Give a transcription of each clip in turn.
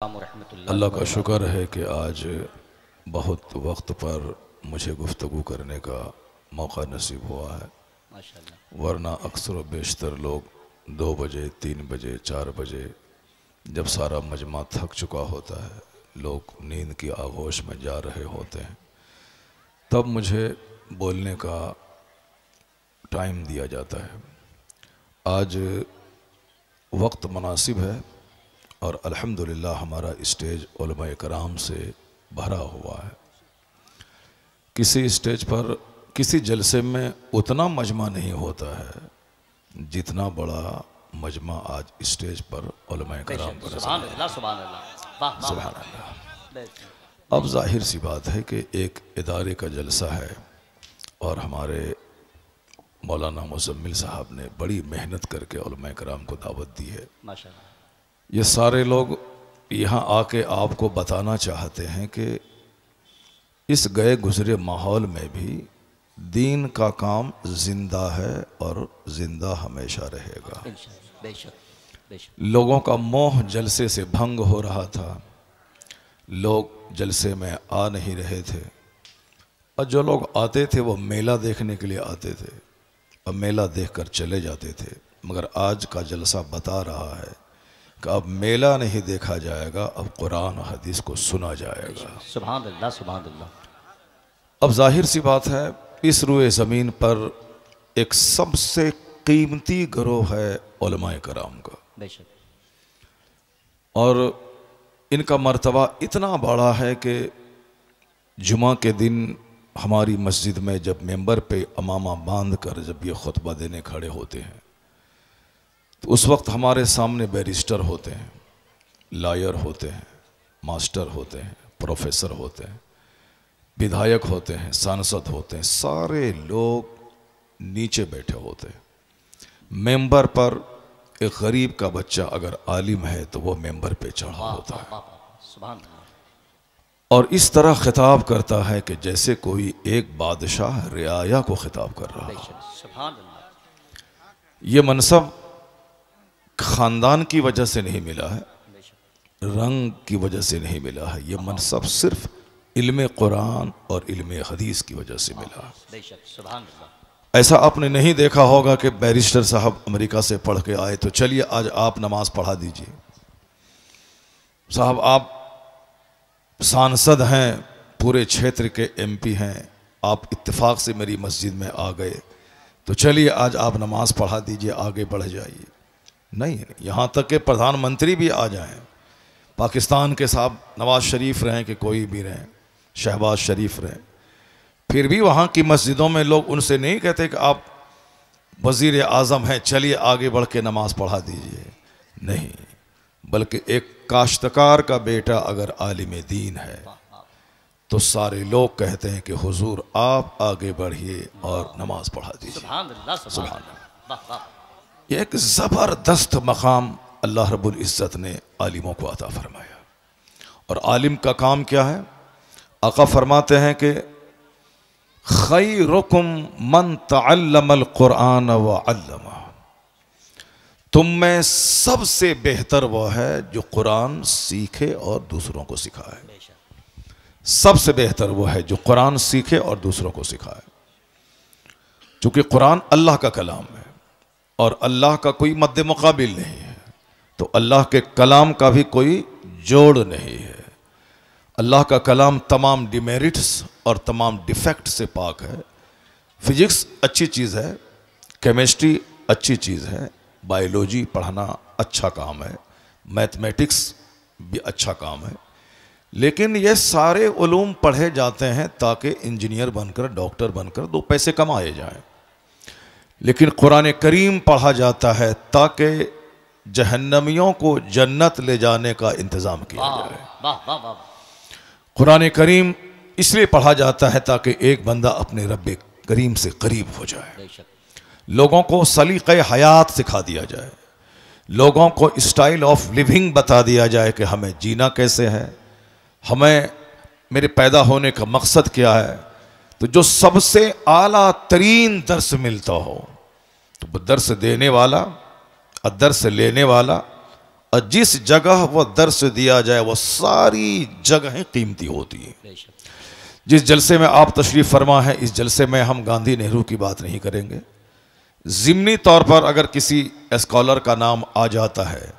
अल्लाह का शुक्र है कि आज बहुत वक्त पर मुझे गुफ्तगू करने का मौका नसीब हुआ है, वरना अक्सर व बेशतर लोग 2 बजे 3 बजे 4 बजे जब सारा मजमा थक चुका होता है, लोग नींद की आगोश में जा रहे होते हैं, तब मुझे बोलने का टाइम दिया जाता है। आज वक्त मुनासिब है और अल्हम्दुलिल्लाह हमारा स्टेज उलमाए कराम से भरा हुआ है। किसी स्टेज पर किसी जलसे में उतना मजमा नहीं होता है जितना बड़ा मजमा आज स्टेज पर उलमाए कराम पर। सुभान अल्लाह। अब जाहिर सी बात है कि एक इदारे का जलसा है और हमारे मौलाना मुज़म्मिल साहब ने बड़ी मेहनत करके उलमाए कराम को दावत दी है। ये सारे लोग यहाँ आके आपको बताना चाहते हैं कि इस गए गुजरे माहौल में भी दीन का काम जिंदा है और जिंदा हमेशा रहेगा। लोगों का मोह जलसे से भंग हो रहा था, लोग जलसे में आ नहीं रहे थे और जो लोग आते थे वो मेला देखने के लिए आते थे और मेला देखकर चले जाते थे। मगर आज का जलसा बता रहा है कि अब मेला नहीं देखा जाएगा, अब कुरान हदीस को सुना जाएगा। सुभान अल्लाह, सुभान अल्लाह। अब जाहिर सी बात है इस रुए ज़मीन पर एक सबसे कीमती गिरोह है उलमाए कराम का, और इनका मर्तबा इतना बड़ा है कि जुमा के दिन हमारी मस्जिद में जब मेंबर पे अमामा बांध कर जब ये खुतबा देने खड़े होते हैं तो उस वक्त हमारे सामने बैरिस्टर होते हैं, लॉयर होते हैं, मास्टर होते हैं, प्रोफेसर होते हैं, विधायक होते हैं, सांसद होते हैं, सारे लोग नीचे बैठे होते हैं। मेंबर पर एक गरीब का बच्चा अगर आलिम है तो वो मेंबर पे चढ़ा होता है और इस तरह खिताब करता है कि जैसे कोई एक बादशाह रियाया को खिताब कर रहा है। ये मनसब खानदान की वजह से नहीं मिला है, रंग की वजह से नहीं मिला है, ये मनसब सिर्फ इल्मे कुरान और इल्मे हदीस की वजह से मिला है। ऐसा आपने नहीं देखा होगा कि बैरिस्टर साहब अमेरिका से पढ़ के आए तो चलिए आज आप नमाज पढ़ा दीजिए। साहब आप सांसद हैं, पूरे क्षेत्र के एमपी हैं, आप इत्तेफाक से मेरी मस्जिद में आ गए तो चलिए आज आप नमाज पढ़ा दीजिए, आगे बढ़ जाइए। नहीं, यहाँ तक कि प्रधानमंत्री भी आ जाएं, पाकिस्तान के साहब नवाज शरीफ रहें कि कोई भी रहें, शहबाज शरीफ रहें, फिर भी वहाँ की मस्जिदों में लोग उनसे नहीं कहते कि आप वज़ीर आज़म हैं, चलिए आगे बढ़ के नमाज पढ़ा दीजिए। नहीं, बल्कि एक काश्तकार का बेटा अगर आलिम दीन है तो सारे लोग कहते हैं कि हुजूर आप आगे बढ़िए और नमाज पढ़ा दीजिए। सुभान अल्लाह। ये एक ज़बरदस्त मकाम अल्लाह रब्बुल इज़्ज़त ने आलिमों को अता फरमाया। और आलिम का काम क्या है? आका फरमाते हैं कि खैरुकुम मन तअल्लमल कुरान व अल्लमा, तुम में सबसे बेहतर वह है जो कुरान सीखे और दूसरों को सिखाए। सबसे बेहतर वो है जो कुरान सीखे और दूसरों को सिखाए। चूंकि कुरान अल्लाह का कलाम है और अल्लाह का कोई मद्दे मुकाबिल नहीं है, तो अल्लाह के कलाम का भी कोई जोड़ नहीं है। अल्लाह का कलाम तमाम डिमेरिट्स और तमाम डिफेक्ट से पाक है। फिजिक्स अच्छी चीज़ है, केमिस्ट्री अच्छी चीज़ है, बायोलॉजी पढ़ना अच्छा काम है, मैथमेटिक्स भी अच्छा काम है, लेकिन ये सारे उलूम पढ़े जाते हैं ताकि इंजीनियर बनकर, डॉक्टर बनकर 2 पैसे कमाए जाएं। लेकिन कुरान करीम पढ़ा जाता है ताकि जहन्नमियों को जन्नत ले जाने का इंतज़ाम किया जाए। कुरान करीम इसलिए पढ़ा जाता है ताकि एक बंदा अपने रब्बे करीम से करीब हो जाए, लोगों को सलीक़े हयात सिखा दिया जाए, लोगों को स्टाइल ऑफ लिविंग बता दिया जाए कि हमें जीना कैसे है, हमें मेरे पैदा होने का मकसद क्या है। तो जो सबसे आला तरीन दर्स मिलता हो तो वो दर्स देने वाला और दर्स लेने वाला और जिस जगह वह दर्स दिया जाए वह सारी जगहें कीमती होती हैं। जिस जलसे में आप तशरीफ़ फरमा है, इस जलसे में हम गांधी नेहरू की बात नहीं करेंगे। ज़िमनी तौर पर अगर किसी स्कॉलर का नाम आ जाता है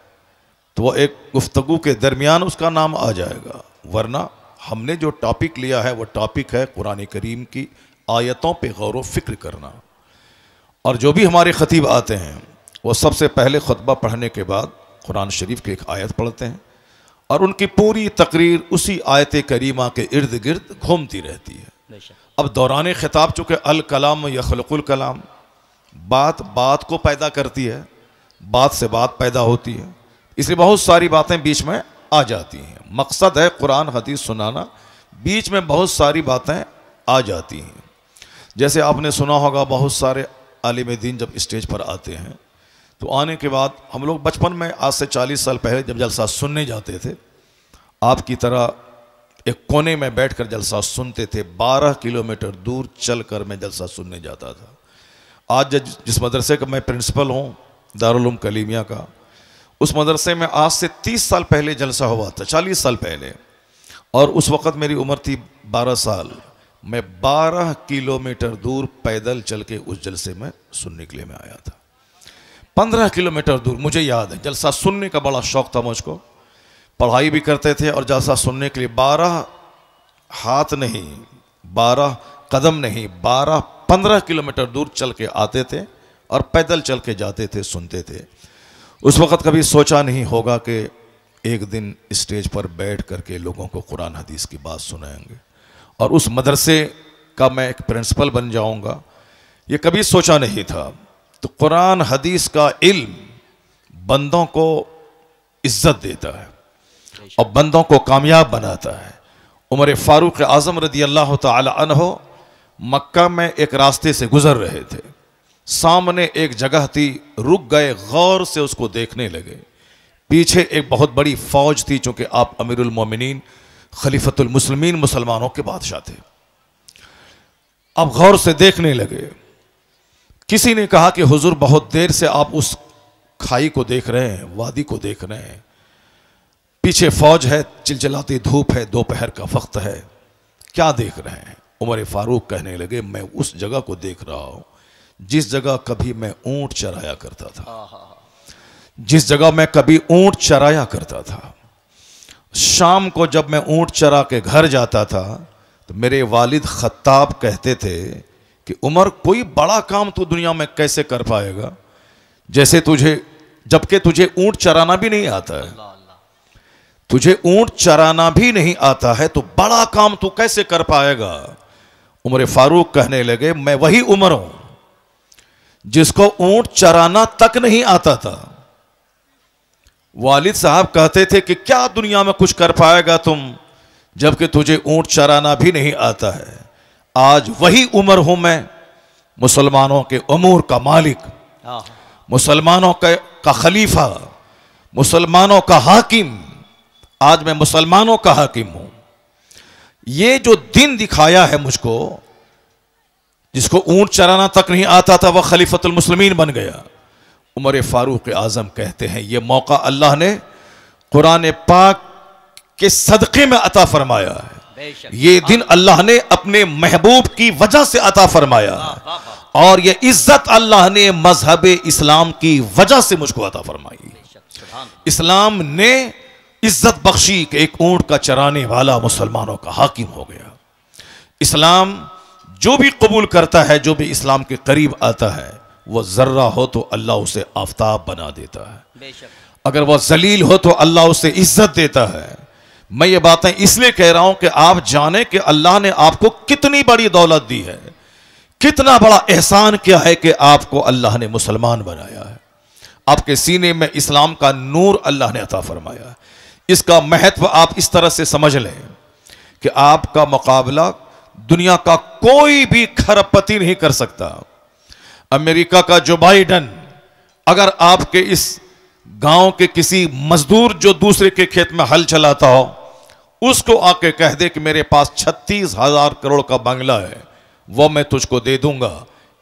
तो वह एक गुफ्तगू के दरमियान उसका नाम आ जाएगा, वरना हमने जो टॉपिक लिया है वह टॉपिक है कुरान करीम की आयतों पे गौर व फिक्र करना। और जो भी हमारे ख़तीब आते हैं वो सबसे पहले खुतबा पढ़ने के बाद कुरान शरीफ की एक आयत पढ़ते हैं और उनकी पूरी तकरीर उसी आयत करीमा के इर्द गिर्द घूमती रहती है। अब दौरान ख़िताब चूँकि अल कलाम यखलुकुल कलाम, बात बात को पैदा करती है, बात से बात पैदा होती है, इसलिए बहुत सारी बातें बीच में आ जाती हैं। मकसद है कुरान हदीस सुनाना, बीच में बहुत सारी बातें आ जाती हैं। जैसे आपने सुना होगा बहुत सारे आलिम दीन जब स्टेज पर आते हैं तो आने के बाद हम लोग बचपन में आज से 40 साल पहले जब जलसा सुनने जाते थे, आपकी तरह एक कोने में बैठकर जलसा सुनते थे। 12 किलोमीटर दूर चलकर मैं जलसा सुनने जाता था। आज जिस मदरसे का मैं प्रिंसिपल हूँ, दारुल उलूम कलीमिया का, उस मदरसे में आज से 30 साल पहले जलसा हुआ था, 40 साल पहले, और उस वक़्त मेरी उम्र थी 12 साल। मैं 12 किलोमीटर दूर पैदल चल के उस जलसे में सुनने के लिए मैं आया था। 15 किलोमीटर दूर, मुझे याद है, जलसा सुनने का बड़ा शौक़ था मुझको। पढ़ाई भी करते थे और जलसा सुनने के लिए 12 हाथ नहीं, 12 कदम नहीं, 15 किलोमीटर दूर चल के आते थे और पैदल चल के जाते थे, सुनते थे। उस वक़्त कभी सोचा नहीं होगा कि एक दिन स्टेज पर बैठ करके लोगों को कुरान हदीस की बात सुनाएंगे और उस मदरसे का मैं एक प्रिंसिपल बन जाऊंगा, ये कभी सोचा नहीं था। तो कुरान हदीस का इल्म बंदों को इज्जत देता है और बंदों को कामयाब बनाता है। उमर फारूक आज़म रदी अल्लाह तआला अन्हो मक्का में एक रास्ते से गुजर रहे थे, सामने एक जगह थी, रुक गए, गौर से उसको देखने लगे। पीछे एक बहुत बड़ी फौज थी, चूंकि आप अमीरुल मोमिनीन खलीफतुल मुस्लिमीन मुसलमानों के बादशाह थे। अब गौर से देखने लगे। किसी ने कहा कि हुजूर बहुत देर से आप उस खाई को देख रहे हैं, वादी को देख रहे हैं, पीछे फौज है, चिलचिलाती धूप है, दोपहर का वक्त है, क्या देख रहे हैं? उमर फारूक कहने लगे, मैं उस जगह को देख रहा हूं जिस जगह कभी मैं ऊंट चराया करता था, जिस जगह मैं कभी ऊंट चराया करता था। शाम को जब मैं ऊंट चरा के घर जाता था तो मेरे वालिद खत्ताब कहते थे कि उमर कोई बड़ा काम तू दुनिया में कैसे कर पाएगा, जैसे जबकि तुझे ऊंट चराना भी नहीं आता है, तुझे ऊंट चराना भी नहीं आता है तो बड़ा काम तू कैसे कर पाएगा? उमर फारूक कहने लगे, मैं वही उमर हूं जिसको ऊंट चराना तक नहीं आता था। वालिद साहब कहते थे कि क्या दुनिया में कुछ कर पाएगा तुम जबकि तुझे ऊंट चराना भी नहीं आता है। आज वही उम्र हूं मैं, मुसलमानों के उमूर का मालिक, मुसलमानों का खलीफा, मुसलमानों का हाकिम। आज मैं मुसलमानों का हाकिम हूं। ये जो दिन दिखाया है मुझको, जिसको ऊंट चराना तक नहीं आता था वह खलीफतुल मुस्लिमीन बन गया। उमर फारूक आज़म कहते हैं ये मौका अल्लाह ने कुरान पाक के सदक़े में अता फरमाया है, ये दिन अल्लाह ने अपने महबूब की वजह से अता फरमाया है और ये इज्जत अल्लाह ने मजहब इस्लाम की वजह से मुझको अता फरमाई। इस्लाम ने इज्जत बख्शी कि एक ऊंट का चराने वाला मुसलमानों का हाकिम हो गया। इस्लाम जो भी कबूल करता है, जो भी इस्लाम के करीब आता है, वह जर्रा हो तो अल्लाह उसे आफताब बना देता है, अगर वह जलील हो तो अल्लाह उसे इज्जत देता है। मैं ये बातें इसलिए कह रहा हूं कि आप जाने कि अल्लाह ने आपको कितनी बड़ी दौलत दी है, कितना बड़ा एहसान किया है कि आपको अल्लाह ने मुसलमान बनाया है। आपके सीने में इस्लाम का नूर अल्लाह ने अता फरमाया है। इसका महत्व आप इस तरह से समझ लें कि आपका मुकाबला दुनिया का कोई भी खरबपति नहीं कर सकता। अमेरिका का जो बाइडन अगर आपके इस गांव के किसी मजदूर जो दूसरे के खेत में हल चलाता हो, उसको आके कह दे कि मेरे पास 36,000 करोड़ का बंगला है, वो मैं तुझको दे दूंगा,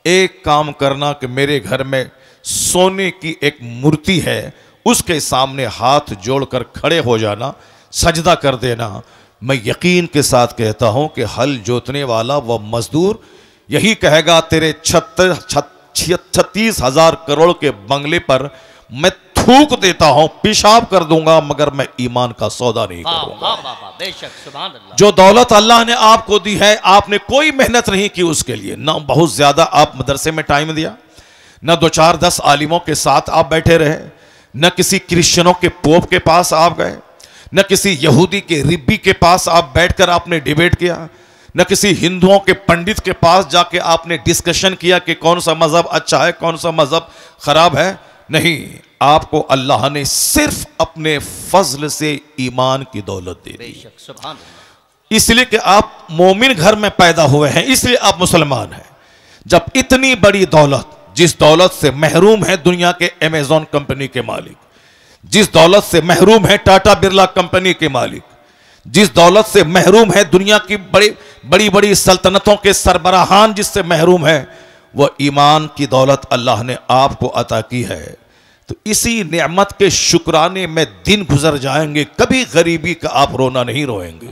एक काम करना कि मेरे घर में सोने की एक मूर्ति है उसके सामने हाथ जोड़कर खड़े हो जाना, सजदा कर देना। मैं यकीन के साथ कहता हूं कि हल जोतने वाला वह मजदूर यही कहेगा, तेरे 36,000 करोड़ के बंगले पर मैं थूक देता हूं, पेशाब कर दूंगा, मगर मैं ईमान का सौदा नहीं करूंगा। बेशक, सुभान अल्लाह। जो दौलत अल्लाह ने आपको दी है, आपने कोई मेहनत नहीं की उसके लिए, ना बहुत ज्यादा आप मदरसे में टाइम दिया, न 2-4-10 आलिमों के साथ आप बैठे रहे, न किसी क्रिश्चियनों के पोप के पास आप गए, न किसी यहूदी के रिब्बी के पास आप बैठकर आपने डिबेट किया, न किसी हिंदुओं के पंडित के पास जाके आपने डिस्कशन किया कि कौन सा मजहब अच्छा है, कौन सा मजहब खराब है। नहीं, आपको अल्लाह ने सिर्फ अपने फजल से ईमान की दौलत दे दी। बेशक, सुभान अल्लाह। इसलिए कि आप मोमिन घर में पैदा हुए हैं, इसलिए आप मुसलमान हैं। जब इतनी बड़ी दौलत, जिस दौलत से महरूम है दुनिया के अमेजॉन कंपनी के मालिक, जिस दौलत से महरूम है टाटा बिरला कंपनी के मालिक, जिस दौलत से महरूम है दुनिया की बड़ी बड़ी सल्तनतों के सरबराहान, जिससे महरूम है, वह ईमान की दौलत अल्लाह ने आपको अता की है। तो इसी नेमत के शुक्राने में दिन गुजर जाएंगे, कभी गरीबी का आप रोना नहीं रोएंगे,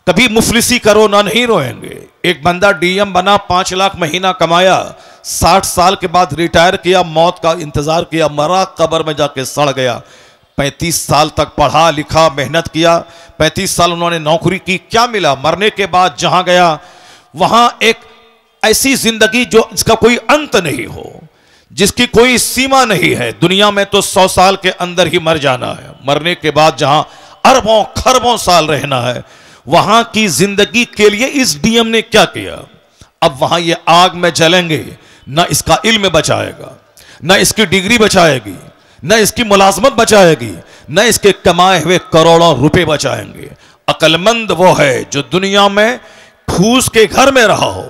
कभी मुफलिसी का रोना नहीं रोएंगे। एक बंदा डीएम बना, 5 लाख महीना कमाया, 60 साल के बाद रिटायर किया, मौत का इंतजार किया, मरा, कब्र में जाके सड़ गया। 35 साल तक पढ़ा लिखा, मेहनत किया, 35 साल उन्होंने नौकरी की, क्या मिला? मरने के बाद जहां गया वहां एक ऐसी जिंदगी जो इसका कोई अंत नहीं हो, जिसकी कोई सीमा नहीं है। दुनिया में तो 100 साल के अंदर ही मर जाना है, मरने के बाद जहां अरबों खरबों साल रहना है, वहां की जिंदगी के लिए इस डीएम ने क्या किया? अब वहां ये आग में जलेंगे, ना इसका इल्म बचाएगा, ना इसकी डिग्री बचाएगी, ना इसकी मुलाजमत बचाएगी, ना इसके कमाए हुए करोड़ों रुपए बचाएंगे। अक्लमंद वो है जो दुनिया में फूस के घर में रहा हो,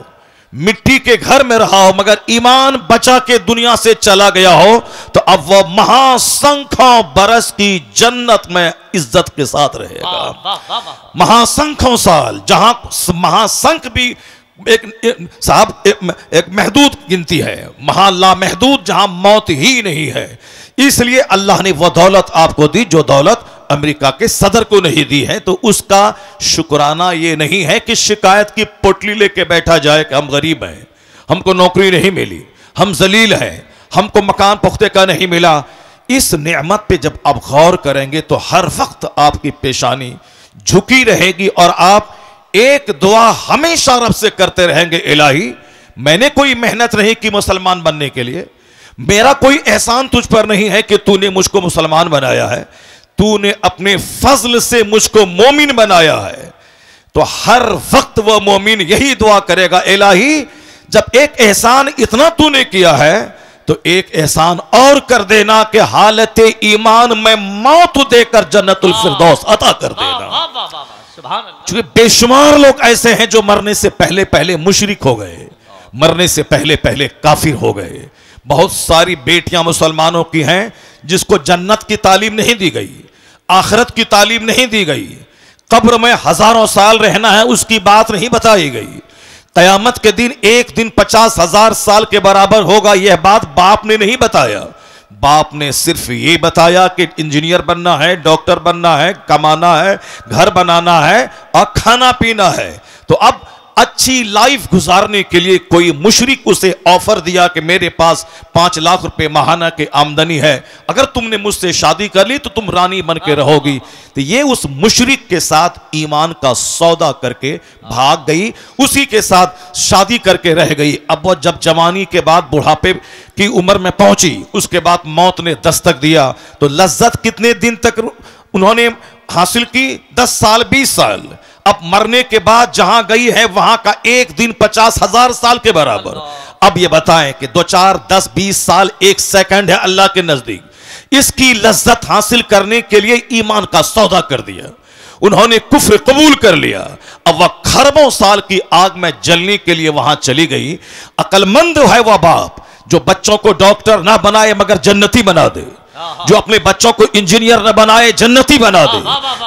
मिट्टी के घर में रहा हो, मगर ईमान बचा के दुनिया से चला गया हो, तो अब वह महासंख्यों बरस की जन्नत में इज्जत के साथ रहेगा। महासंख्यों साल, जहां महासंख भी एक महदूद गिनती है, महाला महदूद, जहां मौत ही नहीं है। इसलिए अल्लाह ने वह दौलत आपको दी जो दौलत अमेरिका के सदर को नहीं दी है। तो उसका शुक्राना ये नहीं है कि शिकायत की पोटली लेके बैठा जाए कि हम गरीब हैं, हमको नौकरी नहीं मिली, हम जलील हैं, हमको मकान पुख्ते का नहीं मिला। इस नेमत पे जब आप गौर करेंगे तो हर वक्त आपकी पेशानी झुकी रहेगी और आप एक दुआ हमेशा रब से करते रहेंगे, इलाही मैंने कोई मेहनत नहीं की मुसलमान बनने के लिए, मेरा कोई एहसान तुझ पर नहीं है कि तूने मुझको मुसलमान बनाया है, तूने अपने फजल से मुझको मोमिन बनाया है। तो हर वक्त वह मोमिन यही दुआ करेगा, इलाही जब एक एहसान इतना तूने किया है तो एक एहसान और कर देना कि हालत ईमान में मौत देकर जन्नतुल फिरदौस अता कर देना। चूंकि बेशुमार लोग ऐसे हैं जो मरने से पहले पहले मुशरिक हो गए, मरने से पहले पहले काफिर हो गए। बहुत सारी बेटियां मुसलमानों की हैं जिसको जन्नत की तालीम नहीं दी गई, आखिरत की तालीम नहीं दी गई, कब्र में हजारों साल रहना है उसकी बात नहीं बताई गई, कयामत के दिन एक दिन 50,000 साल के बराबर होगा यह बात बाप ने नहीं बताया। बाप ने सिर्फ ये बताया कि इंजीनियर बनना है, डॉक्टर बनना है, कमाना है, घर बनाना है और खाना पीना है। तो अब अच्छी लाइफ गुजारने के लिए कोई मुशरिक उसे ऑफर दिया कि मेरे पास 5 लाख रुपए माहाना की आमदनी है, अगर तुमने मुझसे शादी कर ली तो तुम रानी बन के रहोगी। तो ये उस मुशरिक के साथ ईमान का सौदा करके भाग गई, उसी के साथ शादी करके रह गई। अब वो जब जवानी के बाद बुढ़ापे की उम्र में पहुंची, उसके बाद मौत ने दस्तक दिया, तो लज्जत कितने दिन तक उन्होंने हासिल की? 10 साल 20 साल। अब मरने के बाद जहां गई है वहां का एक दिन 50,000 साल के बराबर। अब ये बताएं कि 2 4 10 20 साल एक सेकंड है अल्लाह के नजदीक। इसकी लज्जत हासिल करने के लिए ईमान का सौदा कर दिया, उन्होंने कुफ्र कबूल कर लिया। अब वह खरबों साल की आग में जलने के लिए वहां चली गई। अक्लमंद है वह बाप जो बच्चों को डॉक्टर ना बनाए मगर जन्नती बना दे, जो अपने बच्चों को इंजीनियर न बनाए जन्नती बना दे,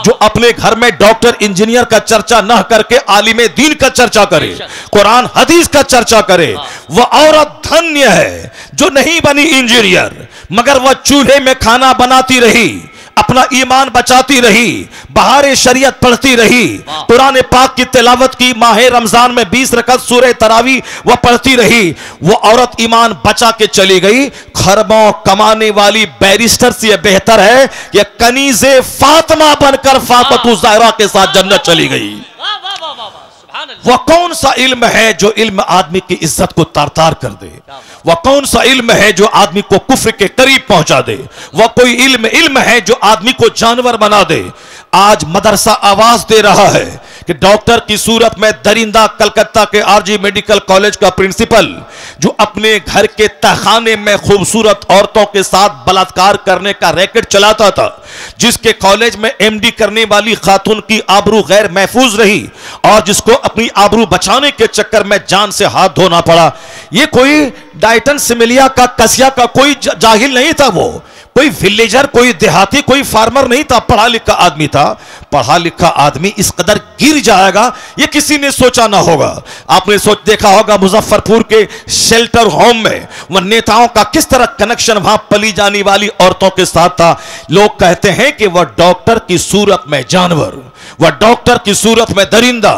जो अपने घर में डॉक्टर इंजीनियर का चर्चा न करके आलिमे दीन का चर्चा करे, कुरान हदीस का चर्चा करे। वह औरत धन्य है जो नहीं बनी इंजीनियर मगर वह चूल्हे में खाना बनाती रही, अपना ईमान बचाती रही, बहारे शरीयत पढ़ती रही, कुरान पाक की तिलावत की, माह रमजान में 20 रकअत सूरह तरावी वह पढ़ती रही। वो औरत ईमान बचा के चली गई। खरबों कमाने वाली बैरिस्टर से यह बेहतर है कि कनीज़े फातिमा बनकर फातिमा ज़हरा के साथ जन्नत चली गई। वह कौन सा इल्म है जो इल्म आदमी की इज्जत को तार-तार कर दे? वह कौन सा इल्म है जो आदमी को कुफ्र के करीब पहुंचा दे? वह कोई इल्म है जो आदमी को जानवर बना दे? आज मदरसा आवाज दे रहा है कि डॉक्टर की सूरत में दरिंदा कलकत्ता के आरजी मेडिकल कॉलेज का प्रिंसिपल जो अपने घर के तहखाने में खूबसूरत औरतों के साथ बलात्कार करने का रैकेट चलाता था, जिसके कॉलेज में एमडी करने वाली खातून की आबरू गैर महफूज रही और जिसको अपनी आबरू बचाने के चक्कर में जान से हाथ धोना पड़ा। ये कोई डाइटन सिमिलिया का कसिया का कोई जाहिल नहीं था, वो कोई विलेजर, कोई देहाती, कोई फार्मर नहीं था, पढ़ा लिखा आदमी था। पढ़ा लिखा आदमी इस कदर गिर जाएगा ये किसी ने सोचा ना होगा। आपने देखा होगा मुजफ्फरपुर के शेल्टर होम में वह नेताओं का किस तरह कनेक्शन वहां पली जाने वाली औरतों के साथ था। लोग कहते हैं कि वह डॉक्टर की सूरत में जानवर, वह डॉक्टर की सूरत में दरिंदा।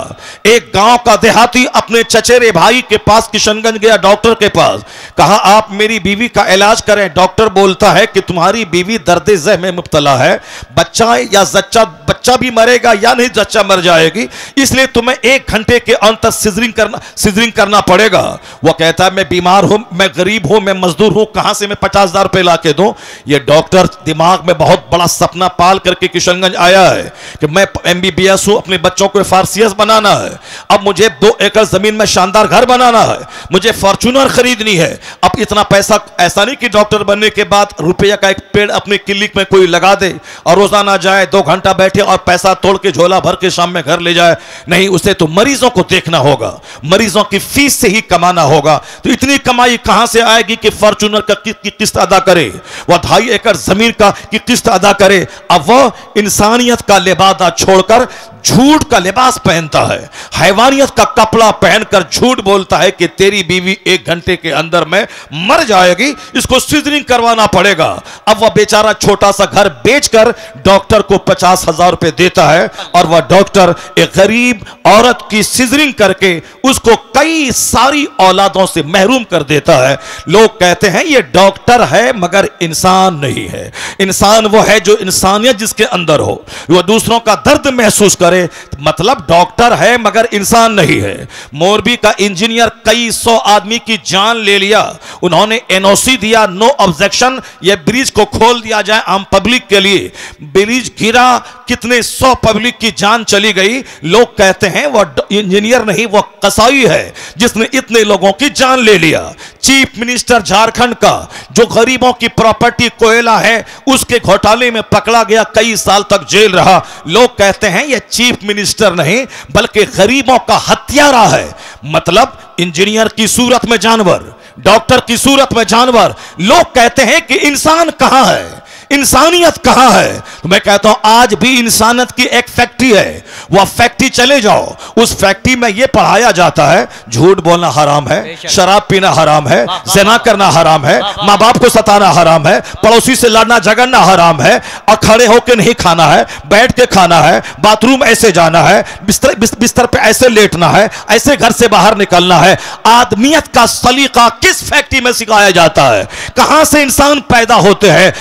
एक गांव का देहाती अपने चचेरे भाई के पास किशनगंज गया, डॉक्टर के पास, कहा आप मेरी बीवी का इलाज करें। डॉक्टर बोलता है कि तुम्हारी बीवी दर्द ज़ह में मुब्तला है, बच्चा भी मरेगा या नहीं जच्चा मर जाएगी, इसलिए तुम्हें 1 घंटे के अंतर सिजरिंग करना पड़ेगा। वह कहता है मैं बीमार हूं, मैं गरीब हूं, मैं मजदूर हूं, कहां से मैं 50,000 रुपए ला के दूं? यह डॉक्टर दिमाग में बहुत बड़ा सपना पाल करके किशनगंज आया है कि मैं MBBS हूं, अपने बच्चों को FRCS बनाना है, अब मुझे 2 एकड़ जमीन में शानदार घर बनाना है, मुझे फॉर्च्यूनर खरीदनी है। अब इतना पैसा, ऐसा नहीं कि डॉक्टर बनने के बाद रुपया का एक पेड़ अपने क्लिनिक में कोई लगा दे और रोजाना जाए 2 घंटा बैठे और पैसा तोड़ के झोला भर के शाम में घर ले जाए। नहीं, उसे तो मरीजों को देखना होगा, मरीजों की फीस से ही कमाना होगा। तो इतनी कमाई कहां से आएगी कि फॉर्च्यूनर का की किस्त अदा करे, वह 2.5 एकड़ जमीन का की किस्त अदा करे? अब वह इंसानियत का लिबादा छोड़कर झूठ का लिबास पहनता है, हैवानियत का कपड़ा पहनकर झूठ बोलता है कि तेरी बीवी 1 घंटे के अंदर में मर जाएगी, इसको सिजरिंग करवाना पड़ेगा। अब वह बेचारा छोटा सा घर बेचकर डॉक्टर को 50,000 रुपए देता है और वह डॉक्टर एक गरीब औरत की सिजरिंग करके उसको कई सारी औलादों से महरूम कर देता है। लोग कहते हैं यह डॉक्टर है मगर इंसान नहीं है। इंसान वो है जो इंसानियत जिसके अंदर हो, वह दूसरों का दर्द महसूस करे, मतलब डॉक्टर है मगर इंसान नहीं है। मोरबी का इंजीनियर कई 100 आदमी की जान ले लिया, उन्होंने NOC दिया, नो ऑब्जेक्शन, यह ब्रिज को खोल दिया जाए आम पब्लिक के लिए। ब्रिज गिरा, कितने 100 पब्लिक की जान चली गई। लोग कहते हैं वह इंजीनियर नहीं, वह कसाई है जिसने इतने लोगों की जान ले लिया। चीफ मिनिस्टर झारखंड का जो गरीबों की प्रॉपर्टी कोयला है उसके घोटाले में पकड़ा गया, कई साल तक जेल रहा। लोग कहते हैं यह चीफ मिनिस्टर नहीं बल्कि गरीबों का हत्यारा है। मतलब इंजीनियर की सूरत में जानवर, डॉक्टर की सूरत में जानवर। लोग कहते हैं कि इंसान कहां है, इंसानियत कहां है? तो मैं कहता हूं आज भी इंसानियत की एक फैक्ट्री है, वह फैक्ट्री चले जाओ, उस फैक्ट्री में यह पढ़ाया जाता है झूठ बोलना हराम है, शराब पीना हराम है, ज़िना करना हराम है, माँ बाप को सताना हराम है, पड़ोसी से लड़ना झगड़ना हराम है, और खड़े होकर नहीं खाना है, बैठ के खाना है, बाथरूम ऐसे जाना है, बिस्तर पे ऐसे लेटना है, ऐसे घर से बाहर निकलना है। आदमियत का सलीका किस फैक्ट्री में सिखाया जाता है? कहां से इंसान पैदा होते हैं?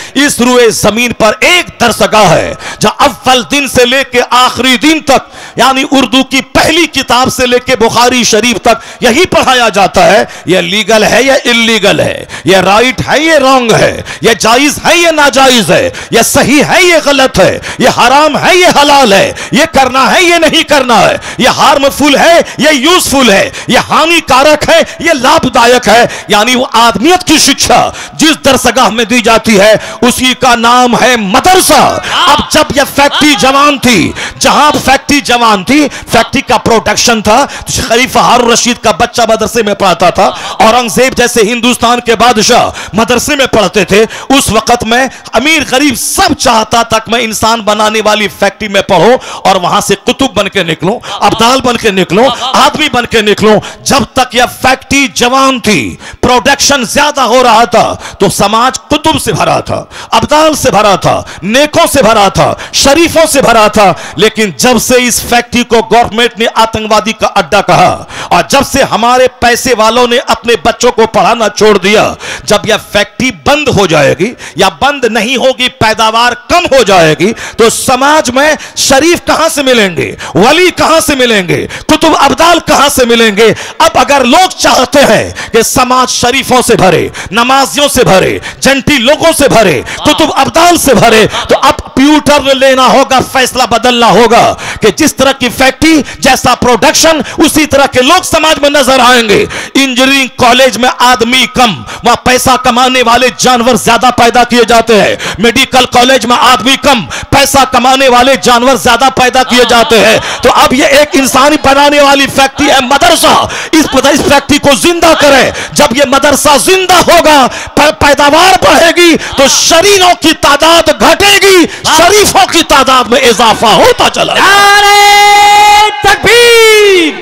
इस जमीन पर एक दरसगाह है जहां अव्वल दिन से लेकर आखिरी दिन तक, यानी उर्दू की पहली किताब से लेकर बुखारी शरीफ तक यही पढ़ाया जाता है। यह लीगल है या इल्लीगल है, यह राइट है या रॉन्ग है, यह जायज है या नाजायज है, यह सही है या गलत है, यह हराम है या हलाल है, यह करना है या नहीं करना है, यह हार्मफुल है या यूजफुल है, यह हानिकारक है या लाभदायक है। यानी वो आदमियत की शिक्षा जिस दरसगाह में दी जाती है उसी का नाम है मदरसा। अब जब यह फैक्ट्री जवान थी, जहां फैक्ट्री जवान जवान थी, फैक्ट्री का प्रोडक्शन था। खलीफा हारून रशीद का बच्चा मदरसे में पढ़ता था, औरंगजेब जैसे हिंदुस्तान के बादशाह मदरसे में पढ़ते थे। उस वक्त में अमीर गरीब सब चाहता था मैं इंसान बनाने वाली फैक्ट्री में पढ़ूं और वहां से कुतुब बन के निकलूं, अब्दाल बन के निकलूं, आदमी बन के निकलूं। जब तक यह फैक्ट्री जवान थी, प्रोडक्शन ज्यादा हो रहा था, तो समाज कुतुब से भरा था, अब्दाल से भरा था, नेकों से भरा था, शरीफों से भरा था। लेकिन जब से इस फैक्ट्री को गवर्नमेंट ने आतंकवादी का अड्डा कहा और जब से हमारे पैसे वालों ने अपने बच्चों को पढ़ाना छोड़ दिया, जब यह फैक्ट्री बंद हो जाएगी या बंद नहीं होगी, पैदावार कम हो जाएगी, तो समाज में शरीफ कहां से मिलेंगे, वली कहां से मिलेंगे, कुतुब अब्दाल कहां से मिलेंगे। अब अगर लोग चाहते हैं कि समाज शरीफों से भरे, नमाजियों से भरे, जंटी लोगों से भरे, कुतुब अब्दाल से भरे, तो अब कंप्यूटर लेना होगा, फैसला बदलना होगा कि जिस तरह की फैक्ट्री जैसा प्रोडक्शन उसी तरह के लोग समाज में नजर आएंगे। इंजीनियरिंग कॉलेज में आदमी कम, वहां पैसा कमाने वाले जानवर ज्यादा पैदा किए जाते हैं। मेडिकल कॉलेज में आदमी कम, पैसा कमाने वाले जानवर ज्यादा पैदा किए जाते हैं। तो अब ये एक इंसानी बनाने वाली फैक्ट्री है मदरसा, इस फैक्ट्री को जिंदा करें। जब ये मदरसा जिंदा होगा, पैदावार बढ़ेगी, तो शरीरों की तादाद घटेगी, शरीफों की तादाद में इजाफा होता चला। नारे तकबीर,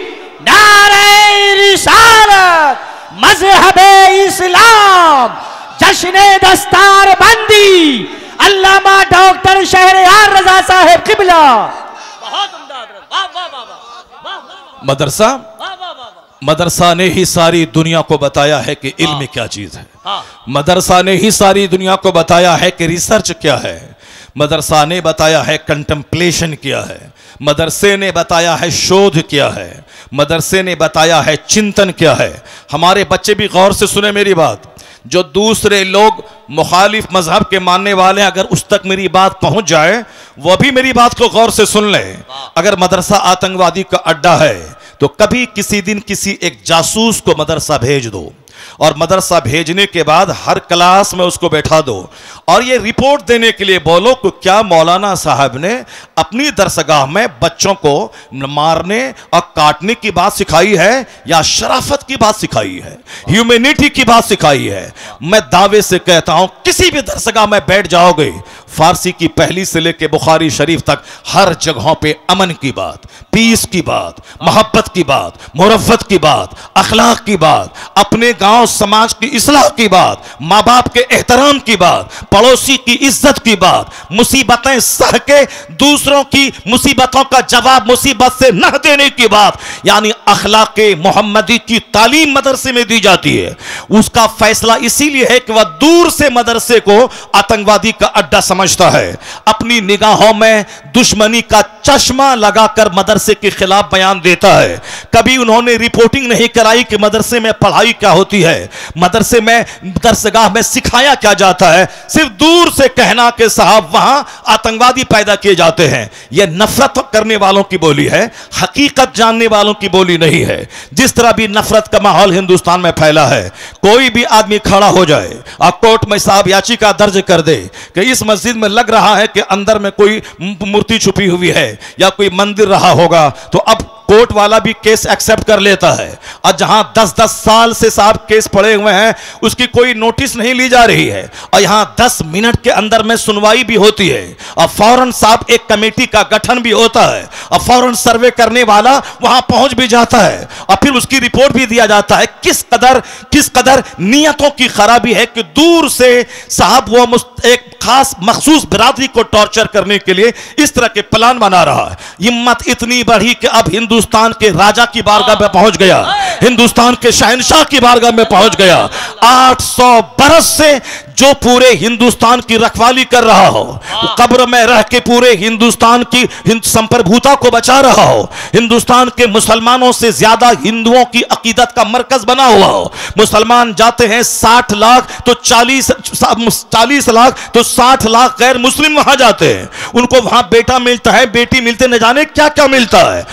नारे रिसालत, मज़हबे इस्लाम, जश्ने दस्तार बंदी, अल्लामा डॉक्टर शहरयार रजा साहब किबला। बहुत उम्दा, वाह वाह वाह वाह। मदरसा ने ही सारी दुनिया को बताया है कि इल्म क्या चीज है। मदरसा ने ही सारी दुनिया को बताया है कि रिसर्च क्या है। मदरसा ने बताया है कंटेम्पलेशन क्या है। मदरसे ने बताया है शोध क्या है। मदरसे ने बताया है चिंतन क्या है। हमारे बच्चे भी गौर से सुने मेरी बात। जो दूसरे लोग मुखालिफ मजहब के मानने वाले हैं, अगर उस तक मेरी बात पहुंच जाए, वो भी मेरी बात को गौर से सुन लें। अगर मदरसा आतंकवादी का अड्डा है, तो कभी किसी दिन किसी एक जासूस को मदरसा भेज दो और मदरसा भेजने के बाद हर क्लास में उसको बैठा दो और ये रिपोर्ट देने के लिए बोलो कि क्या मौलाना साहब ने अपनी दरसगाह में बच्चों को मारने और काटने की बात सिखाई है या शराफत की बात सिखाई है, ह्यूमैनिटी की बात सिखाई है। मैं दावे से कहता हूं किसी भी दरसगाह में बैठ जाओगे, फारसी की पहली से लेकर बुखारी शरीफ तक हर जगहों पे अमन की बात, पीस की बात, मोहब्बत की बात, मुरफ़्फ़त की बात, अखलाक की बात, अपने गांव समाज की इस्लाह की बात, माँ बाप के एहतराम की बात, पड़ोसी की इज्जत की बात, मुसीबतें सह के दूसरों की मुसीबतों का जवाब मुसीबत से न देने की बात, यानी अखलाक़े मोहम्मदी की तालीम मदरसे में दी जाती है। उसका फैसला इसीलिए है कि वह दूर से मदरसे को आतंकवादी का अड्डा समझता है। अपनी निगाहों में दुश्मनी का चश्मा लगाकर मदरसे के खिलाफ बयान देता है। कभी उन्होंने रिपोर्टिंग नहीं कराई कि मदरसे में पढ़ाई क्या होती है, मदरसे में दरसगाह में सिखाया क्या जाता है। सिर्फ दूर से कहना कि साहब वहां आतंकवादी पैदा किए जाते हैं। यह नफरत करने वालों की बोली है, हकीकत जानने वालों की बोली नहीं है। जिस तरह भी नफरत का माहौल हिंदुस्तान में फैला है, कोई भी आदमी खड़ा हो जाए और कोर्ट में साहब याचिका दर्ज कर दे कि इस मस्जिद में लग रहा है कि अंदर में कोई मूर्ति छुपी हुई है या कोई मंदिर रहा होगा, तो अब कोर्ट वाला भी केस एक्सेप्ट कर लेता है। और जहां 10-10 साल से साहब केस पड़े हुए हैं, उसकी कोई नोटिस नहीं ली जा रही है और यहां 10 मिनट के अंदर में सुनवाई भी होती है और फौरन साहब एक कमेटी का गठन भी होता है और फौरन सर्वे करने वाला वहां पहुंच भी जाता है और फिर उसकी रिपोर्ट भी दिया जाता है। किस कदर नियतों की खराबी है कि दूर से साहब वो एक खास मखसूस बिरादरी को टॉर्चर करने के लिए इस तरह के प्लान बना रहा है। हिम्मत इतनी बढ़ी कि अब हिंदुस्तान के राजा की बारगाह में पहुंच गया, हिंदुस्तान के शहंशाह की बारगाह में पहुंच गया। 800 बरस से जो पूरे हिंदुस्तान की रखवाली कर रहा हो, कब्र में रह के पूरे हिंदुस्तान की संप्रभुता को बचा रहा हो, हिंदुस्तान के मुसलमानों से ज्यादा हिंदुओं की अकीदत का मरकज बना हुआ हो। मुसलमान जाते हैं 60 लाख तो 40 लाख तो 60 लाख गैर मुस्लिम वहां जाते हैं। उनको वहां बेटा मिलता है, बेटी मिलते, न जाने क्या क्या मिलता है।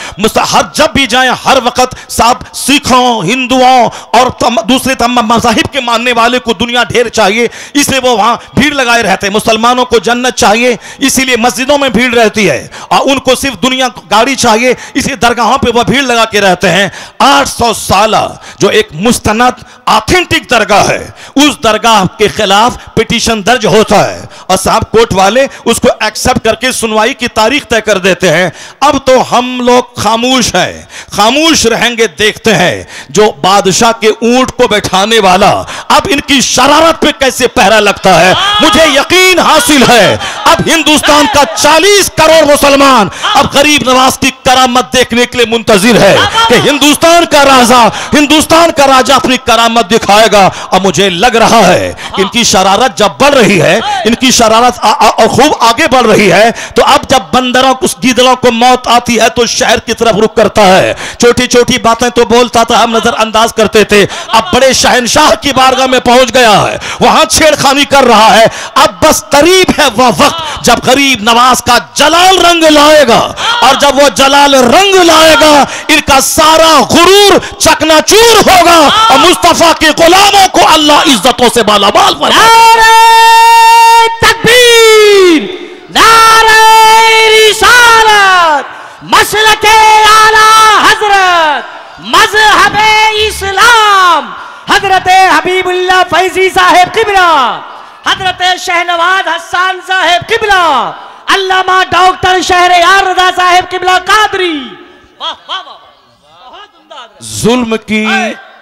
हर जब भी जाएं हर वक्त साहब सिखों, हिंदुओं और दूसरे तमाम मज़ाहिब के मानने वाले को दुनिया ढेर चाहिए, इसलिए वो वहां भीड़ लगाए रहते हैं। मुसलमानों को जन्नत चाहिए, इसीलिए मस्जिदों में भीड़ रहती है, और उनको सिर्फ दुनिया गाड़ी चाहिए, इसी दरगाहों पे वो भीड़ लगा के रहते हैं। 800 साल जो एक मुस्तनद ऑथेंटिक दरगाह है, उस दरगाह के खिलाफ पिटीशन दर्ज होता है और साहब कोर्ट वाले उसको एक्सेप्ट करके सुनवाई की तारीख तय कर देते हैं। अब तो हम लोग खामोश हैं, खामोश रहेंगे, देखते हैं जो बादशाह के ऊंट को बैठाने वाला अब इनकी शरारत पे कैसे पहरा लगता है। मुझे यकीन हासिल है अब हिंदुस्तान का 40 करोड़ मुसलमान अब गरीब नवाज की करामत देखने के लिए मुंतजिर है कि हिंदुस्तान का राजा अपनी करामत दिखाएगा। और मुझे लग रहा है कि इनकी शरारत जब बढ़ रही है, इनकी शरारत खूब आगे बढ़ रही है, तो अब जब बंदरों को, गीदड़ों को मौत आती है तो शहर की तरफ रुख करता है। छोटी छोटी बातें तो बोलता था, हम नजरअंदाज करते थे, अब बड़े शहंशाह की बारगाह में पहुंच गया है, वहां छेड़खानी कर रहा है। अब बस करीब है वह वक्त जब गरीब नवाज का जलाल रंग लाएगा, और जब वो जलाल रंग लाएगा इनका सारा गुरूर चकनाचूर होगा और मुस्तफा के गुलामों को अल्लाह इज्जतों से मालामाल फरमाएगा। तकबीर, नारे रिसालत, मसलके आला हजरत, मजहबे इस्लाम, हजरत हबीबुल्लाह फैजी साहेब किबला, हजरत शहनवाज हसन साहेब किबला, अल्लामा डॉक्टर शहरयार रजा साहेब किबला कादरी। वाह वाह वाह, बहुत उम्दा। जुल्म की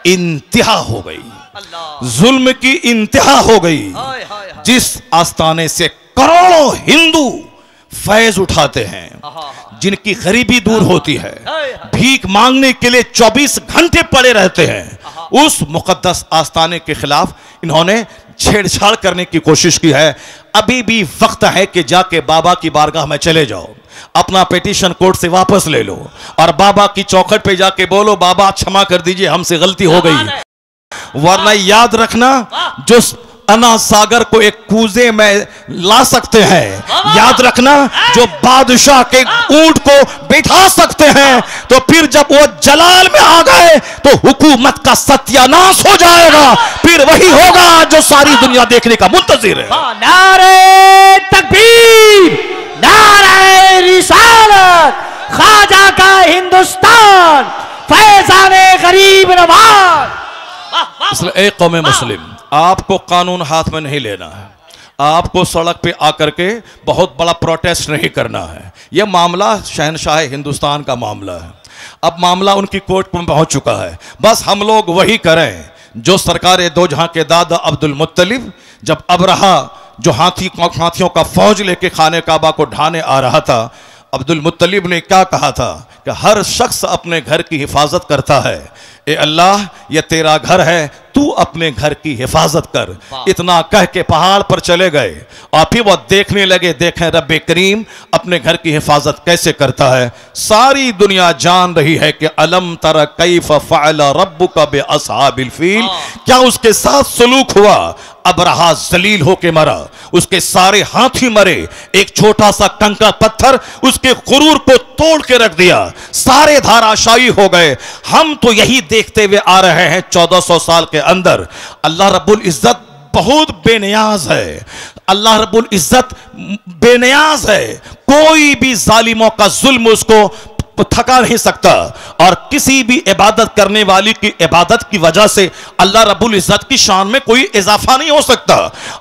इंतहा हो गई, जुल्म की इंतहा हो गई। जिस आस्थाने से करोड़ों हिंदू फैज उठाते हैं, जिनकी गरीबी दूर होती है, भीख मांगने के लिए 24 घंटे पड़े रहते हैं, उस मुकद्दस आस्थाने के खिलाफ इन्होंने छेड़छाड़ करने की कोशिश की है। अभी भी वक्त है कि जाके बाबा की बारगाह में चले जाओ, अपना पिटीशन कोर्ट से वापस ले लो और बाबा की चौखट पे जाके बोलो, बाबा क्षमा कर दीजिए, हमसे गलती हो गई। वरना याद रखना, जो अना सागर को एक कूजे में ला सकते हैं, याद रखना, जो बादशाह के ऊंट को बैठा सकते हैं, तो फिर जब वो जलाल में आ गए तो हुकूमत का सत्यानाश हो जाएगा। फिर वही होगा जो सारी दुनिया देखने का मुंतजिर है। नारे तकबीर, नारे रिसालत, ख्वाजा का हिंदुस्तान, फैजाने गरीब नवाज। इसलिए एक कौम मुस्लिम, आपको कानून हाथ में नहीं लेना है, आपको सड़क पे आकर के बहुत बड़ा प्रोटेस्ट नहीं करना है। यह मामला शहनशाह हिंदुस्तान का मामला है, अब मामला उनकी कोर्ट में पहुंच चुका है। बस हम लोग वही करें जो सरकार दो जहां के दादा अब्दुल मुत्तलिब, जब अबरहा जो हाथियों का फौज लेके खाने काबा को ढाने आ रहा था, अब्दुल मुत्तलिब ने क्या कहा था कि हर शख्स अपने घर की हिफाजत करता है, ए अल्लाह ये तेरा घर है, तू अपने घर की हिफाजत कर। इतना कह के पहाड़ पर चले गए और फिर वो देखने लगे, देखें रब्बे करीम अपने घर की हिफाजत कैसे करता है। सारी दुनिया जान रही है कि अलम तरा कैफ फ़अल रब्बुका बिअस्हाबिल फील, क्या उसके साथ सलूक हुआ। अबरहा जलील होके मरा, उसके सारे हाथी मरे, एक छोटा सा कंकड़ पत्थर उसके गुरूर को तोड़ के रख दिया, सारे धाराशायी हो गए। हम तो यही देखते हुए आ रहे हैं 1400 साल के अंदर। अल्लाह रब्बुल इज्जत बहुत बेनियाज है, अल्लाह रब्बुल इज्जत बेनियाज है, कोई भी जालिमों का जुल्म उसको थका नहीं सकता, और किसी भी इबादत करने वाली की इबादत की वजह से अल्लाह रब्बुल इज्जत की शान में कोई इजाफा नहीं हो सकता।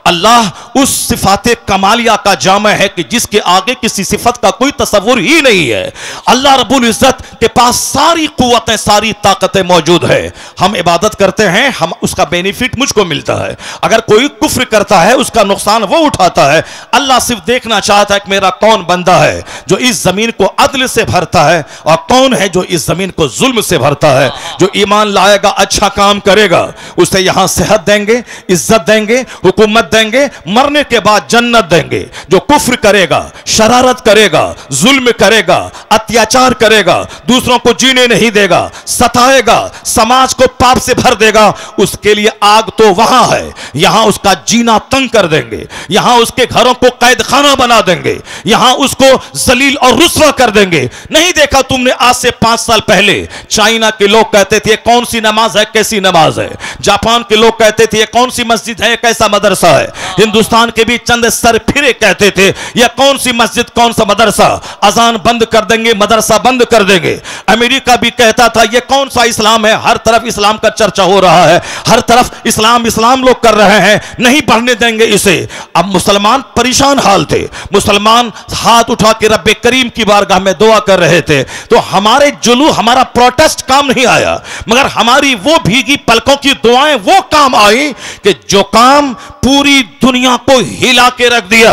अल्लाह उस सिफाते कमालिया का जामा है कि जिसके आगे किसी सिफत का कोई तसव्वुर ही नहीं है। अल्लाह रब्बुल इज्जत के पास सारी कुव्वतें, सारी ताकतें मौजूद है। हम इबादत करते हैं, हम उसका बेनिफिट मुझको मिलता है, अगर कोई कुफ्र करता है उसका नुकसान वो उठाता है। अल्लाह सिर्फ देखना चाहता है कि मेरा कौन बंदा है जो इस जमीन को अदल से भरता है और कौन है जो इस जमीन को जुल्म से भरता है। जो ईमान लाएगा, अच्छा काम करेगा, उसे यहां सेहत देंगे, इज्जत देंगे, हुकूमत देंगे, मरने के बाद जन्नत देंगे। जो कुफ्र करेगा, शरारत करेगा, जुल्म करेगा, अत्याचार करेगा, दूसरों को जीने नहीं देगा, सताएगा, समाज को पाप से भर देगा, उसके लिए आग तो वहां है, यहां उसका जीना तंग कर देंगे, यहां उसके घरों को कैद खाना बना देंगे, यहां उसको जलील और रुस्वा कर देंगे। नहीं देखा तुमने आज से 5 साल पहले चाइना के लोग कहते थे कौन सी नमाज है, कैसी नमाज है। जापान के लोग कहते थे कौन सी मस्जिद है, कैसा मदरसा है। हिंदुस्तान के भी चंद सर फिरे कहते थे यह कौन सी मस्जिद, कौन सा मदरसा, अजान बंद कर देंगे, मदरसा बंद कर देंगे। अमेरिका भी कहता था यह कौन सा इस्लाम है, हर तरफ इस्लाम का चर्चा हो रहा है, हर तरफ इस्लाम इस्लाम लोग कर रहे हैं, नहीं बढ़ने देंगे इसे। अब मुसलमान परेशान हाल थे, मुसलमान हाथ उठा के रब्बे करीम की बारगाह में दुआ कर रहे थे। तो हमारे जुलूस, हमारा प्रोटेस्ट काम नहीं आया, मगर हमारी वो भीगी पलकों की दुआएं वो काम आई कि जो काम पूरी दुनिया को हिला के रख दिया।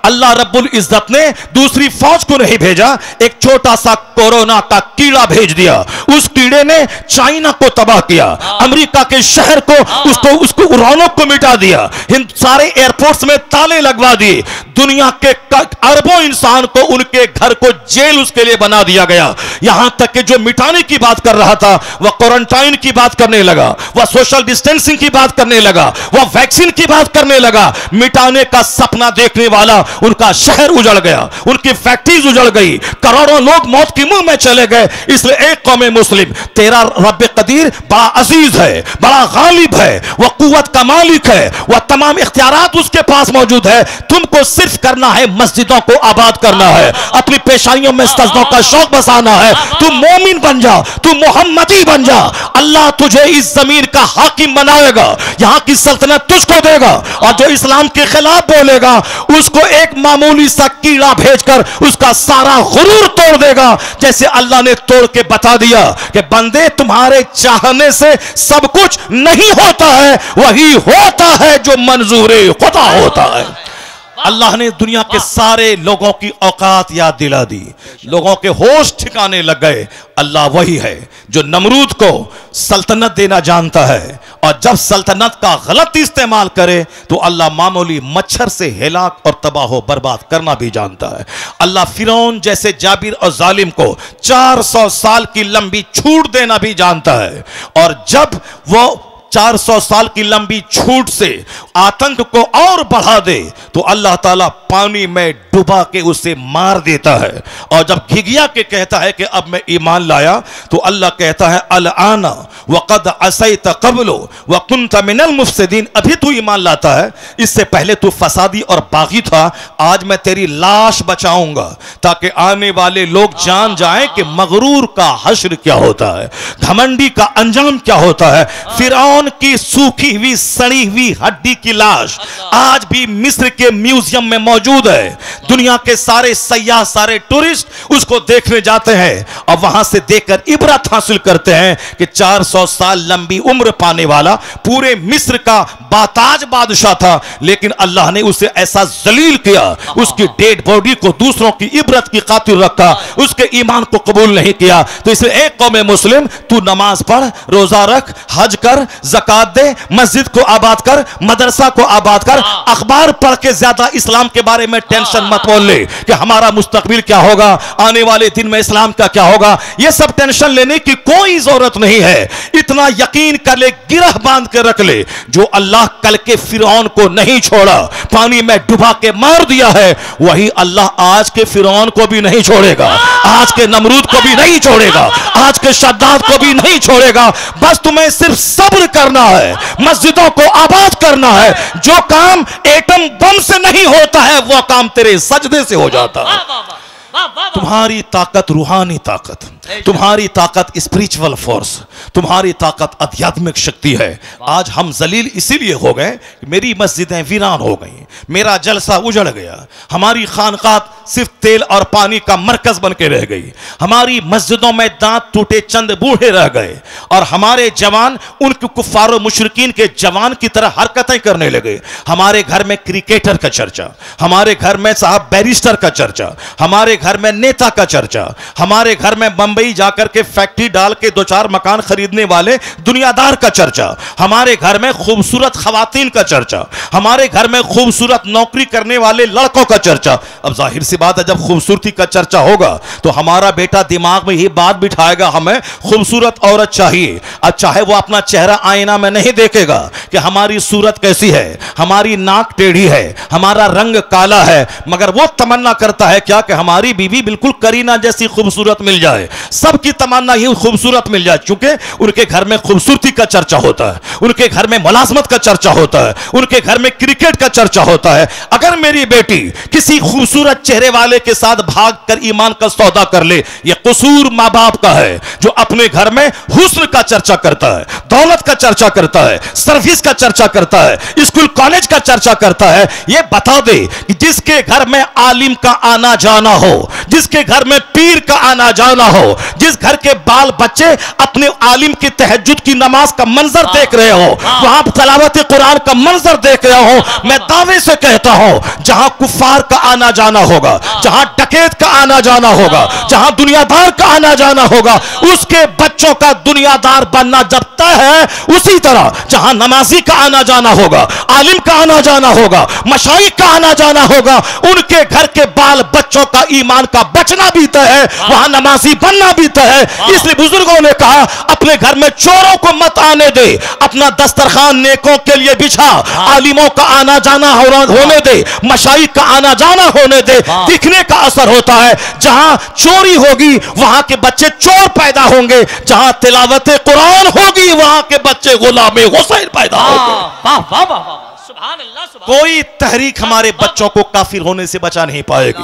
अल्लाह रब्बुल इज्जत ने दूसरी फौज को नहीं भेजा, एक छोटा सा कोरोना का कीड़ा भेज दिया। उस कीड़े ने चाइना को तबाह किया, अमेरिका के शहर को उसको रौनक को मिटा दिया, सारे एयरपोर्ट्स में ताले लगवा दिए, दुनिया के अरबों इंसान को उनके घर को जेल उसके लिए बना दिया गया। यहां तक कि जो मिटाने की बात कर रहा था वह क्वारंटाइन की बात करने लगा, वह सोशल डिस्टेंसिंग की बात करने लगा, वह वैक्सीन की बात करने लगा। मिटाने का सपना देखने वाला उनका शहर उजड़ गया, उनकी फैक्ट्रीज उजड़ गई, करोड़ों लोग मौत के मुंह में चले गए। इसलिए एक कौम मुस्लिम, तेरा रब कदीर बड़ा अजीज है, बड़ा गालिब है, वह कुव्वत का मालिक है, वह तमाम इख्तियारात उसके पास मौजूद है। तुमको सिर्फ करना है मस्जिदों को आबाद करना है, अपनी पेशानियों में सजदों का शौक बसाना है। तू मोमिन बन जा, तू मोहम्मदी बन जा, अल्लाह तुझे इस जमीन का हाकिम बनाएगा, यहां की सल्तनत तुझको देगा। और जो इस्लाम के खिलाफ बोलेगा उसको एक मामूली सा कीड़ा भेजकर उसका सारा गुरूर तोड़ देगा। जैसे अल्लाह ने तोड़ के बता दिया कि बंदे तुम्हारे चाहने से सब कुछ नहीं होता है, वही होता है जो मंजूर खुदा होता है। अल्लाह ने दुनिया के सारे लोगों की औकात याद दिला दी, लोगों के होश ठिकाने लग गए। अल्लाह वही है जो नमरूद को सल्तनत देना जानता है, और जब सल्तनत का गलत इस्तेमाल करे तो अल्लाह मामूली मच्छर से हिलाक और तबाह बर्बाद करना भी जानता है। अल्लाह फिरौन जैसे जाबिर और जालिम को 400 साल की लंबी छूट देना भी जानता है, और जब वो 400 साल की लंबी छूट से आतंक को और बढ़ा दे तो अल्लाह ताला पानी में डुबा के उसे मार देता है। और जब घिघिया के कहता है कि अब मैं ईमान लाया तो अल्लाह कहता है अल आना वक़द असैत क़ब्लो व कुन्त मिनल मुफ़सिदीन, अभी तू ईमान लाता है, इससे पहले तू फसादी और बागी था। आज मैं तेरी लाश बचाऊंगा ताकि आने वाले लोग जान जाएं कि मगरूर का हश्र क्या होता है, घमंडी का अंजाम क्या होता है। फिरौन की सूखी हुई सड़ी हुई हड्डी की लाश आज भी मिस्र के म्यूजियम में मौजूद है। दुनिया के सारे सयाह, सारे टूरिस्ट उसको देखने जाते हैं और वहां से देखकर इबरत हासिल करते हैं कि 400 साल लंबी उम्र पाने वाला पूरे मिस्र का बाताज बादशाह था, लेकिन अल्लाह ने उसे ऐसा जलील किया, उसकी डेड बॉडी को दूसरों की इबरत की खातिर रखा, उसके ईमान को कबूल नहीं किया। तो इसलिए एक कौम मुस्लिम, तू नमाज पढ़, रोजा रख, हज कर, ज़कात दे, मस्जिद को आबाद कर, मदरसा को आबाद कर। अखबार पढ़ के ज्यादा इस्लाम के बारे में टेंशन मत मोल ले कि हमारा मुस्तकबिल क्या होगा, आने वाले दिन में इस्लाम का क्या होगा। यह सब टेंशन लेने की कोई जरूरत नहीं है। इतना यकीन कर ले, गिरह बांध के रख ले, जो अल्लाह कल के फिरौन को नहीं छोड़ा, पानी में डुबा के मार दिया है, वही अल्लाह आज के फिरौन को भी नहीं छोड़ेगा, आज के नमरूद को भी नहीं छोड़ेगा, आज के शद्दाद को भी नहीं छोड़ेगा। बस तुम्हें सिर्फ सब्र करना है, मस्जिदों को आबाद करना है। जो काम एटम बम से नहीं होता है वो काम तेरे सजदे से हो जाता है। तुम्हारी ताकत रूहानी ताकत, तुम्हारी ताकत स्पिरिचुअल फोर्स, तुम्हारी ताकत आध्यात्मिक शक्ति है। आज हम जलील इसीलिए हो गए कि मेरी मस्जिदें वीरान हो गई, मेरा जलसा उजड़ गया, हमारी खानकाह सिर्फ तेल और पानी का मरकज बन के रह गई, हमारी मस्जिदों में दांत टूटे चंद बूढ़े रह गए, और हमारे जवान उनके कुफ्फार मुशरिकीन के जवान की तरह हरकतें करने लगे। हमारे घर में क्रिकेटर का चर्चा, हमारे घर में साहब बैरिस्टर का चर्चा, हमारे घर में नेता का चर्चा, हमारे घर में बंबई जाकर के फैक्ट्री डाल के 2-4 मकान खरीदने वाले दुनियादार का चर्चा, हमारे घर में खूबसूरत खवातीन का चर्चा, हमारे घर में खूबसूरत नौकरी करने वाले लड़कों का चर्चा। अब जाहिर सी सी बात है, जब खूबसूरती का चर्चा होगा तो हमारा बेटा दिमाग में यही बात बिठाएगा, हमें खूबसूरत औरत चाहिए। अब चाहे वो अपना चेहरा आईना में नहीं देखेगा कि हमारी सूरत कैसी है, हमारी नाक टेढ़ी है, हमारा रंग काला है, मगर वो तमन्ना करता है क्या कि हमारी बीवी बिल्कुल करीना जैसी खूबसूरत मिल जाए। सबकी तमन्ना ही खूबसूरत मिल जाए, क्योंकि उनके घर में खूबसूरती का चर्चा होता है, उनके घर में मुलाजमत का चर्चा होता है, उनके घर में क्रिकेट का चर्चा होता है। अगर मेरी बेटी किसी खूबसूरत चेहरे वाले के साथ भागकर ईमान का सौदा कर ले, यह कसूर मां बाप का है जो अपने घर में हुस्न का चर्चा करता है, दौलत का चर्चा करता है, सर्विस का चर्चा करता है, स्कूल कॉलेज का चर्चा करता है। यह बता दे कि जिसके घर में आलिम का आना जाना हो, जिसके घर में पीर का आना जाना हो, जिस घर के बाल बच्चे अपने आलिम की तहज्जुद की नमाज का मंजर देख रहे हो, वहां तलावत कुरान का मंजर देख रहे हो, मैं दावे से कहता हूं जहां कुफार का आना जाना होगा, जहां डकैत का आना जाना होगा, जहां दुनियादार का आना जाना होगा, उसके बच्चों का दुनियादार बनना जब तय है, उसी तरह जहां नमाजी का आना जाना होगा, आलिम का आना जाना होगा, मशाइख का आना जाना होगा, उनके घर के बाल बच्चों का ईमान का बचना भी तय है, वहां नमाजी बनना भी तय है। इसलिए बुजुर्गों ने कहा अपने घर में चोरों को मत आने दे, अपना दस्तरखान नेकों के लिए बिछा, आलिमों का आना जाना होने दे, मशाइख का आना जाना होने दे। दिखने का असर होता है, जहां चोरी होगी वहां के बच्चे चोर पैदा होंगे, जहां तिलावत कुरान होगी वहां के बच्चे गुलामे हुसैन पैदा होंगे। वाह वाह वाह वाह, सुभान अल्लाह, सुभान कोई तहरीक हमारे बच्चों को काफिर होने से बचा नहीं पाएगी,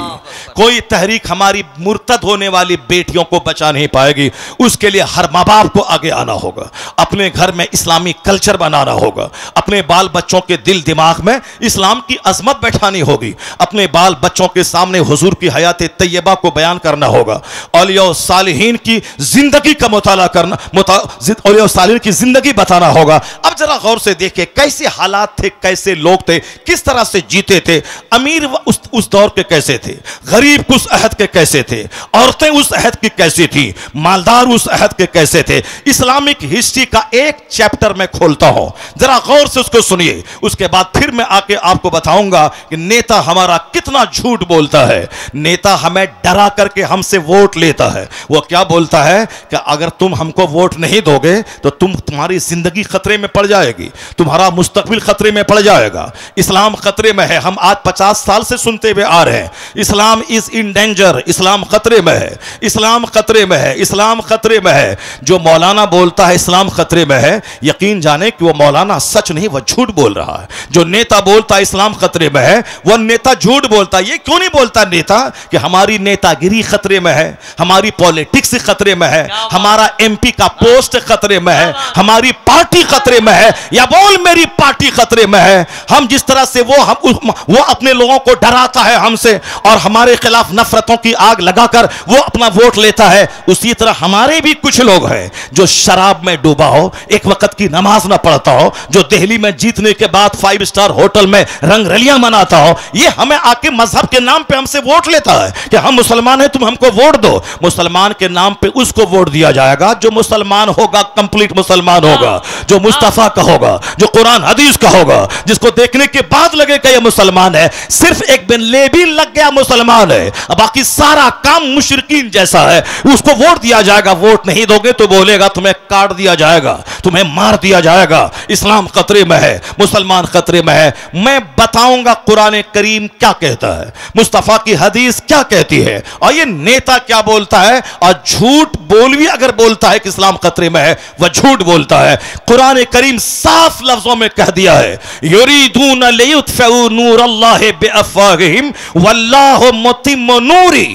कोई तहरीक हमारी मुर्तद होने वाली बेटियों को बचा नहीं पाएगी। उसके लिए हर माँ बाप को आगे आना होगा, अपने घर में इस्लामी कल्चर बनाना होगा, अपने बाल बच्चों के दिल दिमाग में इस्लाम की अजमत बैठानी होगी, अपने बाल बच्चों के सामने हुजूर की हयात तैयबा को बयान करना होगा, औलिया और सालिहीन की जिंदगी का मुताला करना, औलिया और सालिहीन की जिंदगी बताना होगा। अब जरा गौर से देखिए कैसे हालात थे, कैसे लोग थे, किस तरह से जीते थे। अमीर उस दौर के कैसे थे, गरीब उस अहद के कैसे थे, औरतें उस अहद की कैसी थी, मालदार उस अहद के कैसे थे। इस्लामिक हिस्ट्री का एक चैप्टर मैं खोलता हूं, जरा गौर से उसको सुनिए, उसके बाद फिर मैं आके आपको बताऊंगा कि नेता हमारा कितना झूठ बोलता है। नेता हमें डरा करके हमसे वोट लेता है। वो क्या बोलता है कि अगर तुम हमको वोट नहीं दोगे तो तुम्हारी जिंदगी खतरे में पड़ जाएगी, तुम्हारा मुस्तकबिल खतरे में पड़ जाएगा, इस्लाम खतरे में है। हम आज 50 साल से सुनते हुए आ रहे हैं, इस्लाम इज इन डेंजर, इस्लाम खतरे में है, इस्लाम खतरे में है, इस्लाम खतरे में है। जो मौलाना बोलता है इस्लाम खतरे में है, यकीन जाने कि वो मौलाना सच नहीं, वह झूठ बोल रहा है। जो नेता बोलता है इस्लाम खतरे में है, वह नेता झूठ बोलता है। ये क्यों नहीं बोलता नेता कि हमारी नेतागिरी खतरे में है, हमारी पॉलिटिक्स खतरे में है, हमारा एमपी का पोस्ट खतरे में है, हमारी पार्टी खतरे में है, या बोल मेरी पार्टी खतरे में है। हम जिस तरह से वो अपने लोगों को डराता है हमसे और हमारे खिलाफ नफरतों की आग लगाकर वो अपना वोट लेता है, उसी तरह हमारे भी कुछ लोग हैं जो शराब में डूबा हो, एक वक्त की नमाज ना पढ़ता हो, जो दिल्ली में जीतने के बाद 5 स्टार होटल में रंगरलियां मनाता हो, ये हमें आके मजहब के नाम पे हमसे वोट लेता है कि हम मुसलमान हैं, तुम हमको वोट दो। मुसलमान के नाम पे उसको वोट दिया जाएगा जो मुसलमान होगा, कंप्लीट मुसलमान होगा, जो मुस्तफा का होगा, जो कुरान हदीस का होगा, जिसको देखने के बाद लगेगा ये मुसलमान है। सिर्फ एक बिन लेबीन लग गया मुसलमान है, बाकी सारा काम मुशरिकीन जैसा है, उसको वोट दिया जाएगा। वोट नहीं दोगे तो बोलेगा तुम्हें काट दिया जाएगा, तुम्हें मार दिया जाएगा। इस्लाम खतरे में है, मुसलमान खतरे में है। मैं बताऊंगा कुरान करीम क्या कहता है, मुस्तफा की हदीस क्या कहती है, और ये नेता क्या बोलता है। और झूठ बोल भी अगर बोलता है कि इस्लाम खतरे में है, वह झूठ बोलता है। कुरान करीम साफ लफ्जों में कह दिया है, युरीदून लियुत्फिउ नूरल्लाहि बिअफ़वाहिहिम वल्लाहु मुतिम्मु नूरी।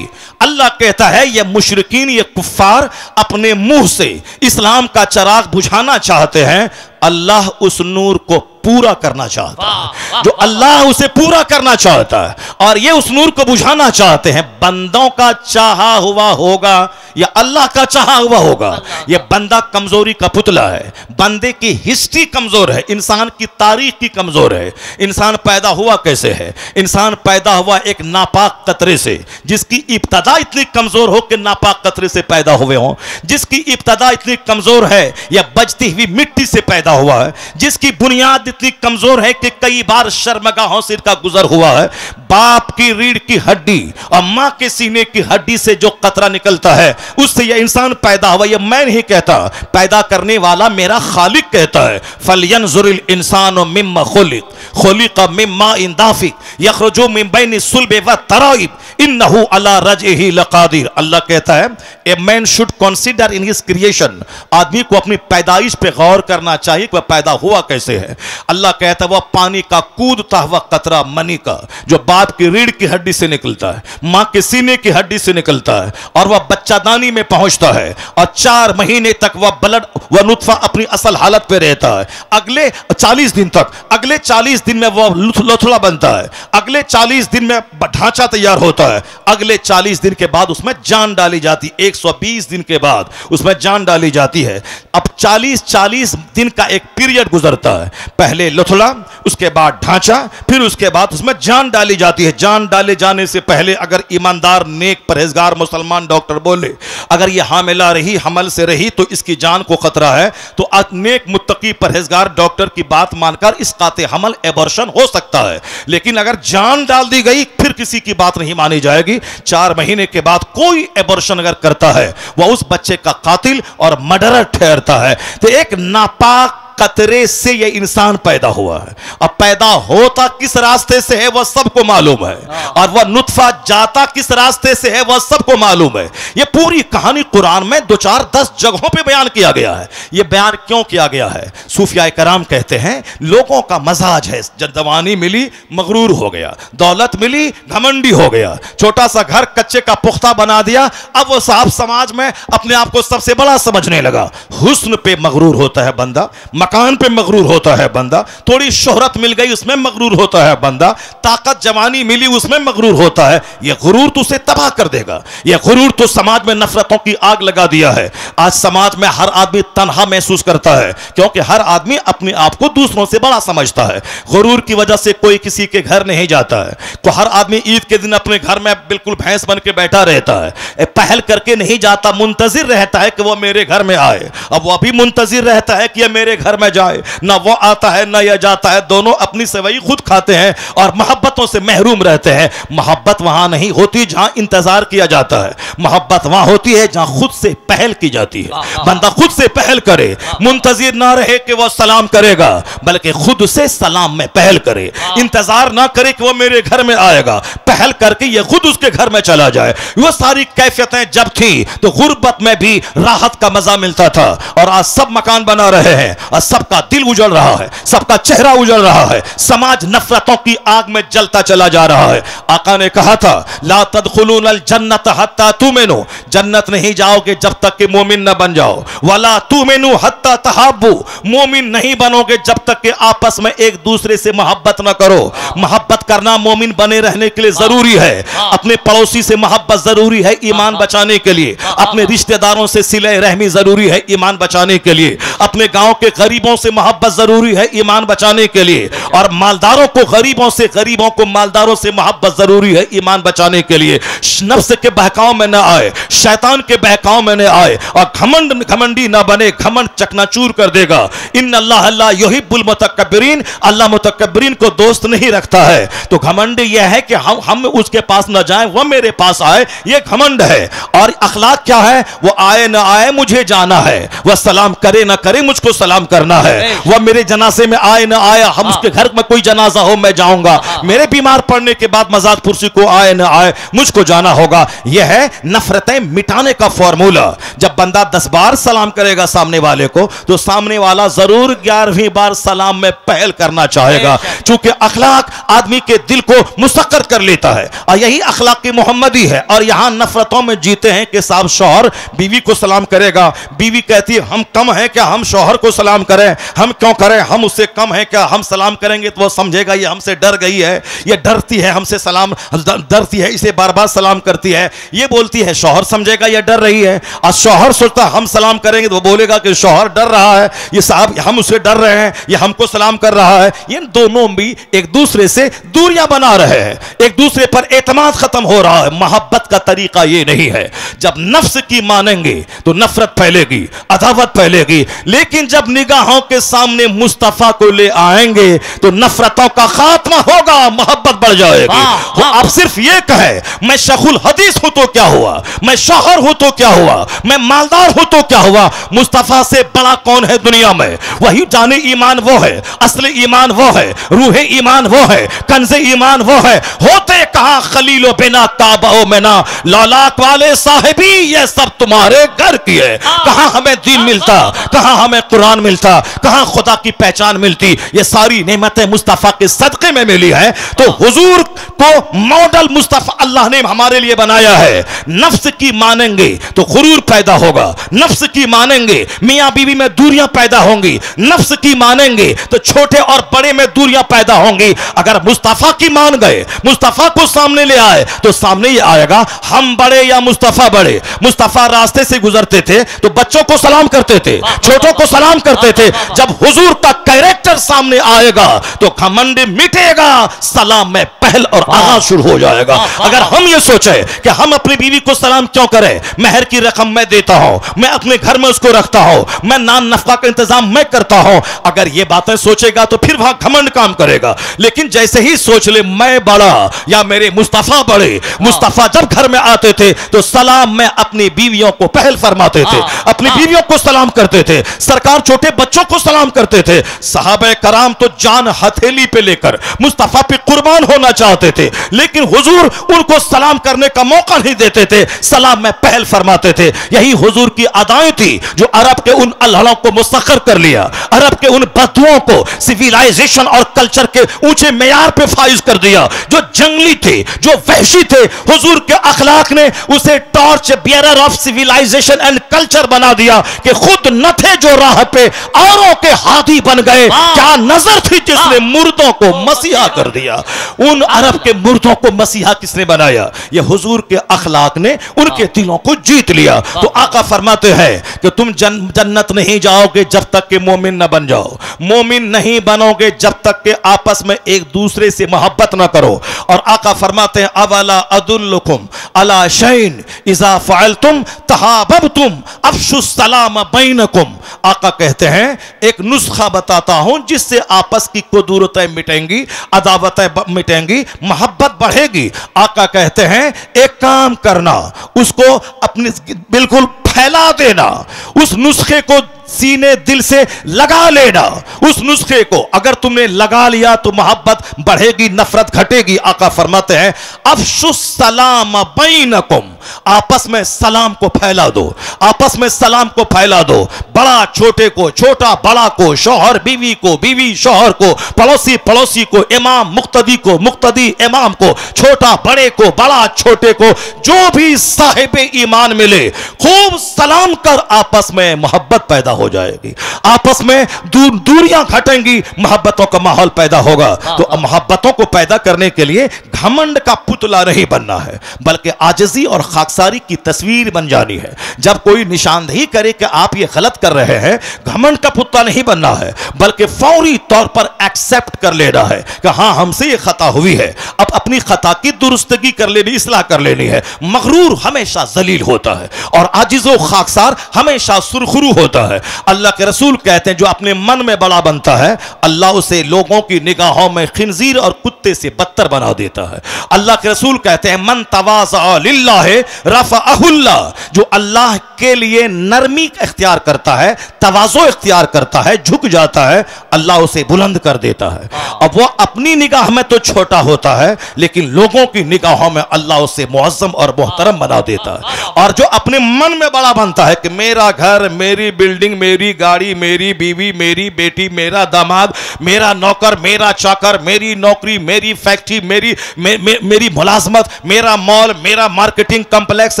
अल्लाह कहता है ये मुशरिकीन, ये कुफ्फार अपने मुंह से इस्लाम का चिराग बुझाना चाहते हैं, अल्लाह उस नूर को पूरा करना चाहता है। जो अल्लाह उसे पूरा करना चाहता है और ये उस नूर को बुझाना चाहते हैं। बंदों का चाहा हुआ होगा या अल्लाह का चाहा हुआ होगा, ये बंदा कमजोरी का पुतला है। बंदे की हिस्ट्री कमजोर है, इंसान की तारीख की कमजोर है। इंसान पैदा हुआ कैसे है? इंसान पैदा हुआ एक नापाक कतरे से, जिसकी इब्तदा इतनी कमजोर हो कि नापाक कतरे से पैदा हुए हो, जिसकी इब्तदा इतनी कमजोर है या बजती हुई मिट्टी से पैदा हुआ है, जिसकी बुनियाद इतनी कमजोर है कि कई बार शर्मगाहों से इसका गुजर हुआ है। बाप की रीढ़ की हड्डी और मां के सीने की हड्डी से जो कतरा निकलता है उससे यह इंसान पैदा हुआ। यह मैं नहीं कहता, पैदा करने वाला मेरा खालिक कहता है। फलयंजुरिल इंसानु मिम्मा खुलिक मिम्मा इन दाफिक यखरुजु मिन बैनि सुल्बि व तराइब इन्नहु अला रजइही लकादिर। अल्लाह कहता है a man should consider in his creation. आदमी को अपनी पैदाइश पे गौर करना चाहिए कि वह पैदा हुआ कैसे है। अल्लाह कहता है वह पानी का कूदता हुआ कतरा मनी का जो बाप की रीढ़ की हड्डी से निकलता है, मां के सीने की हड्डी से निकलता है और वह बच्चादानी में पहुंचता है और 4 महीने तक वह नुत्फा अपनी असल हालत पे रहता है। अगले 40 दिन तक, अगले 40 दिन में वह लोथड़ा बनता है, अगले 40 दिन में ढांचा तैयार होता है, अगले 40 दिन के बाद उसमें जान डाली जाती है, 120 दिन के बाद उसमें जान डाली जाती है। अब 40 दिन का एक पीरियड गुजरता है, पहले लोथड़ा, उसके बाद ढांचा, फिर उसके बाद उसमें जान डाली जाती है। जान डाले जाने से पहले अगर ईमानदार नेक परहेजगार मुसलमान डॉक्टर बोले अगर यह हामिला रही, हमल से रही तो इसकी जान को खतरा है, तो नेक मुत्तकी परहेजगार डॉक्टर की बात मानकर इस काते हमल एबॉर्शन हो सकता है। लेकिन अगर जान डाल दी गई फिर किसी की बात नहीं मानी जाएगी। 4 महीने के बाद कोई एबॉर्शन अगर करता है वह उस बच्चे का कातिल और मर्डरर ठहरता है। तो एक नापाक कतरे से यह इंसान पैदा हुआ है। अब पैदा होता किस रास्ते से है वह सबको मालूम है, और वह नुत्फा जाता किस रास्ते से है वह सबको मालूम है। यह पूरी कहानी कुरान में 2-4-10 जगहों पे बयान किया गया है। यह बयान क्यों किया गया है? सूफिया कराम कहते हैं लोगों का मजाज है, जब जवानी मिली मगरूर हो गया, दौलत मिली घमंडी हो गया, छोटा सा घर कच्चे का पुख्ता बना दिया, अब वो साहब समाज में अपने आप को सबसे बड़ा समझने लगा। हुस्न पे मगरूर होता है बंदा, मकान पे मगरूर होता है बंदा, थोड़ी शोहरत मिल गई उसमें मगरूर होता है बंदा, ताकत जवानी मिली उसमें मगरूर होता है। यह गुरूर तो उसे तबाह कर देगा। यह गुरूर तो समाज में नफरतों की आग लगा दिया है। आज समाज में हर आदमी तन्हा महसूस करता है क्योंकि हर आदमी अपने आप को दूसरों से बड़ा समझता है। गुरूर की वजह से कोई किसी के घर नहीं जाता है। तो हर आदमी ईद के दिन अपने घर में बिल्कुल भैंस बन के बैठा रहता है, पहल करके नहीं जाता, मुंतजिर रहता है कि वह मेरे घर में आए। अब वह भी मुंतजिर रहता है कि यह मेरे घर में जाए, ना वो आता है ना यह जाता है, दोनों अपनी सेवई खुद खाते हैं और मोहब्बतों से महरूम रहते हैं। मोहब्बत वहां नहीं होती जहां इंतजार किया जाता है, मोहब्बत वहां होती है जहां खुद से पहल की जाती है। बंदा खुद से पहल करे, मुंतजिर ना रहे कि वह सलाम करेगा, बल्कि खुद से सलाम में पहल करे। इंतजार ना करे कि वह मेरे घर में आएगा, पहल करके यह खुद उसके घर में चला जाए। वह सारी कैफियतें जब थी तो गुर्बत में भी राहत का मजा मिलता था, और आज सब मकान बना रहे हैं और सबका दिल उजड़ रहा है, सबका चेहरा उजड़ रहा है, समाज नफरतों की आग में जलता चला जा रहा है। आका ने कहा था ला तदखुलूनल जन्नत हत्ता तुमिनु, जन्नत नहीं जाओगे जब तक कि मोमिन न बन जाओ, वला तुमिनु हत्ता तहाब्बू, मोमिन नहीं बनोगे जब तक कि आपस में एक दूसरे से मोहब्बत न करो। मोहब्बत करना मोमिन बने रहने के लिए जरूरी है। अपने पड़ोसी से मोहब्बत जरूरी है ईमान बचाने के लिए, अपने रिश्तेदारों से सिले रहमी जरूरी है ईमान बचाने के लिए, अपने गांव के गरीबों से मोहब्बत जरूरी है ईमान बचाने के लिए, और मालदारों को गरीबों से, गरीबों को मालदारों से मोहब्बत जरूरी है ईमान बचाने के लिए। नफ्स के बहकाव में न आए, शैतान के बहकाव में न आए, और घमंडी न बने, घमंड चकनाचूर कर देगा। इन्न अल्लाह ला युहिब्बुल मुतकब्बिरीन, अल्लाह मुतकब्बिरीन को दोस्त नहीं रखता है। तो घमंड यह है कि हम उसके पास न जाएं, वह मेरे पास आए, यह घमंड है। और अखलाक क्या है? वो आए न आए मुझे जाना है, वह सलाम करे न करे मुझको सलाम करना है, वह मेरे जनाजे में आए ना आए, हम उसके घर में कोई जनाजा हो मैं जाऊंगा, मेरे बीमार पड़ने के बाद मजाद पुरसी को आए ना आए मुझको जाना होगा। यह है नफरतें मिटाने का फॉर्मूला। जब बंदा 10 बार सलाम करेगा सामने वाले को तो सामने वाला जरूर 11वीं बार सलाम में पहल करना चाहेगा, क्योंकि अखलाक आदमी के दिल को मुस्तकर कर लेता है, और यही अखलाक की मोहम्मदी है। और यहां नफरतों में जीते हैं कि साहब शौहर बीवी को सलाम करेगा, बीवी कहती है हम कम है क्या हम शौहर को सलाम करें, हम क्यों करें, हम उससे कम है क्या, हम सलाम करेंगे तो वो समझेगा ये हमसे डर गई है, ये डरती है हमसे सलाम, डरती है इसे बार बार सलाम करती है, ये बोलती है शौहर समझेगा ये डर रही है। और शौहर सोचता हम सलाम करेंगे तो वो बोलेगा कि शौहर डर रहा है, ये साहब हम उसे डर रहे हैं, ये हमको सलाम कर रहा है। ये दोनों भी एक दूसरे से दूरियां बना रहे हैं, एक दूसरे पर एतमाद खत्म हो रहा है। मोहब्बत का तरीका ये नहीं है। जब नफ्स की मानेंगे तो नफरत फैलेगी, अदावत फैलेगी, लेकिन जब निगाह निगाहों के सामने मुस्तफा को ले आएंगे तो नफरतों का खात्मा होगा, मोहब्बत बढ़ जाएगी। वो आप सिर्फ ये कहे मैं शेखुल हदीस हूं तो क्या हुआ, मैं शौहर हूं तो क्या हुआ, मैं मालदार हूं तो क्या हुआ, मुस्तफा से बड़ा कौन है दुनिया में? वही जाने ईमान वो है, असली ईमान वो है, रूहे ईमान वो है, कंज़े ईमान वो है। होते कहां खलीलो बिना काबा में ना लौलाक वाले साहिबी, ये सब तुम्हारे घर की है। कहां हमें दीन मिलता, कहां हमें कुरान मिलता, कहां खुदा की पहचान मिलती। ये सारी नेमतें मुस्तफा के सदके में मिली है। तो हुजूर को मॉडल मुस्तफा अल्लाह ने हमारे लिए बनाया है। नफ्स की मानेंगे तो गुरूर पैदा होगा, नफ्स की मानेंगे मियां बीवी में दूरियां पैदा होंगी, नफ्स की मानेंगे तो छोटे और बड़े में दूरियां पैदा होंगी। अगर मुस्तफा की मान गए, मुस्तफा को सामने ले आए तो सामने ये आएगा हम बड़े या मुस्तफा बड़े। मुस्तफा रास्ते से गुजरते थे तो बच्चों को सलाम करते थे, छोटों को सलाम करते थे। जब हुजूर का कैरेक्टर सामने आएगा तो घमंड मिटेगा, सलाम में पहल और आगाज शुरू हो जाएगा। अगर हम ये सोचे कि हम अपनी बीवी को सलाम क्यों करें, महर की रकम मैं देता हूं, मैं अपने घर में उसको रखता हूं, मैं नान नफका का इंतजाम मैं करता हूं, अगर ये बातें सोचेगा तो फिर वहां घमंड काम करेगा। लेकिन जैसे ही सोच ले मैं बड़ा या मेरे मुस्तफा बड़े, मुस्तफा जब घर में आते थे तो सलाम में अपनी बीवियों को पहल फरमाते थे, अपनी बीवियों को सलाम करते थे। सरकार छोटे बच्चों को सलाम करते थे। सहाबे कराम तो जान हथेली पे लेकर मुस्तफा पे कुर्बान होना चाहते थे, लेकिन हुजूर उनको सलाम करने का मौका नहीं देते थे, सलाम में पहल फरमाते थे। यही हुजूर की अदाएं थी जो अरब के उन अल्लाहों को मुस्तखर कर लिया, अरब के उन बदुओं को सिविलाइजेशन और कल्चर के ऊंचे मेयार पे फाइज कर दिया। जो जंगली थे, जो वहशी थे, हुजूर के अखलाक ने उसे torch bearer of civilisation and culture बना दिया कि खुद न थे जो राह पे, औरों के हादी बन गए। क्या नजर थी जिसने मुर्दों को मसीहा कर दिया। उन अरब के मुर्दों को मसीहा किसने बनाया? ये हुजूर के अखलाक ने उनके दिलों को जीत लिया। तो आका फरमाते हैं कि तुम जन्नत नहीं जाओगे जब तक कि मोमिन न बन जाओ, मोमिन नहीं बनोगे जब तक कि आपस में एक दूसरे से मोहब्बत न करो। और आका फरमाते हैं अवला अदुल्लुकुम अला शैइन इज़ा फअलतुम तहाबबतुम अफशुस सलाम बैनकुम। आका कहते हैं एक नुस्खा बताता हूं जिससे आपस की कुदूरतें मिटेंगी, अदावतें मिटेंगी, मोहब्बत बढ़ेगी। आका कहते हैं एक काम करना, उसको अपने बिल्कुल फैला देना, उस नुस्खे को सीने दिल से लगा लेना। उस नुस्खे को अगर तुमने लगा लिया तो मोहब्बत बढ़ेगी, नफरत घटेगी। आका फरमाते हैं अफशुस सलाम बैनकुम, आपस में सलाम को फैला दो, आपस में सलाम को फैला दो। बड़ा छोटे को, छोटा बड़ा को, शौहर बीवी को, बीवी शौहर को, पड़ोसी पड़ोसी को, इमाम मुक्तदी को, मुक्तदी इमाम को, छोटा बड़े को, बड़ा छोटे को, जो भी साहिबे ईमान मिले खूब सलाम कर आपस में मोहब्बत पैदा हो जाएगी, आपस में दूरियां घटेंगी, मोहब्बतों का माहौल पैदा होगा। तो मोहब्बतों को पैदा करने के लिए घमंड का पुतला नहीं बनना है, बल्कि आजिज़ी और खाकसारी की तस्वीर बन जानी है। जब कोई निशानदेही करे कि आप ये गलत कर रहे हैं, घमंड का पुतला नहीं बनना है, बल्कि फौरी तौर पर एक्सेप्ट कर लेना है कि हाँ हमसे ये खता हुई है, अब अपनी खता की दुरुस्तगी कर लेनी, इस्लाह कर लेनी है। मगरूर हमेशा जलील होता है और आजिज़ो खाकसार हमेशा सुरखरू होता है। अल्लाह के रसूल कहते हैं जो अपने मन में बड़ा बनता है अल्लाह उसे लोगों की निगाहों में खिंजीर और कुत्ते से बदतर बना देता है। अल्लाह के रसूल कहते हैं मन तवाज़अ लिल्लाह रफ़अहुल्लाह, जो अल्लाह के लिए नरमी इख्तियार करता है, तवाज़ो इख्तियार करता है, झुक जाता है, अल्लाह उसे बुलंद कर देता है। अब वो अपनी निगाह में तो छोटा होता है लेकिन लोगों की निगाहों में अल्लाह उसे मुअज़्ज़म और मोहतरम बना देता है। और जो अपने मन में बड़ा बनता है कि मेरा घर, मेरी बिल्डिंग, मेरी गाड़ी, मेरी बीवी, मेरी बेटी, मेरा दामाद, मेरा नौकर, मेरा चाकर, मेरी नौकरी, मेरी फैक्ट्री, मेरी मुलाजमत, मेरा मॉल, मेरा मार्केटिंग कॉम्प्लेक्स,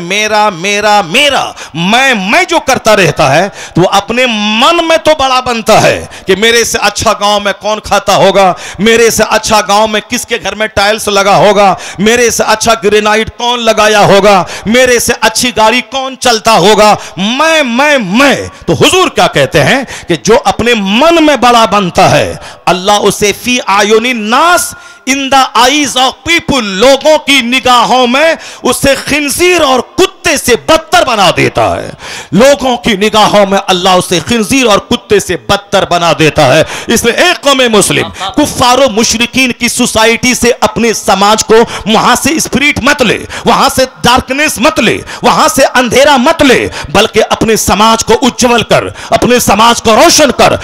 मेरा मेरा मेरा मैं जो करता रहता है तो अपने मन में तो बड़ा बनता है कि मेरे से अच्छा गांव में कौन खाता होगा, मेरे से अच्छा गांव में किसके घर में टाइल्स लगा होगा, मेरे से अच्छा ग्रेनाइट कौन लगाया होगा, मेरे से अच्छी गाड़ी कौन चलता होगा। मैं तो हुजूर क्या कहते हैं कि जो अपने मन में बड़ा बनता है अल्लाह उसे फी आयुनी नास, in the eyes of people, लोगों की निगाहों में उसे खिंजीर और कुत्ते कुत्ते से बदतर बना देता है। लोगों की निगाहों में अल्लाह उसे खिंजीर और कुत्ते से बदतर बना देता है। इसलिए एक कौम मुस्लिम कुफ्फार और मुशरिकीन की सोसाइटी से अपने समाज को वहां से स्पिरिट मत ले, वहां से डार्कनेस मत ले, वहां से अंधेरा मत ले, बल्कि अपने समाज को उज्जवल कर, अपने समाज को रोशन कर,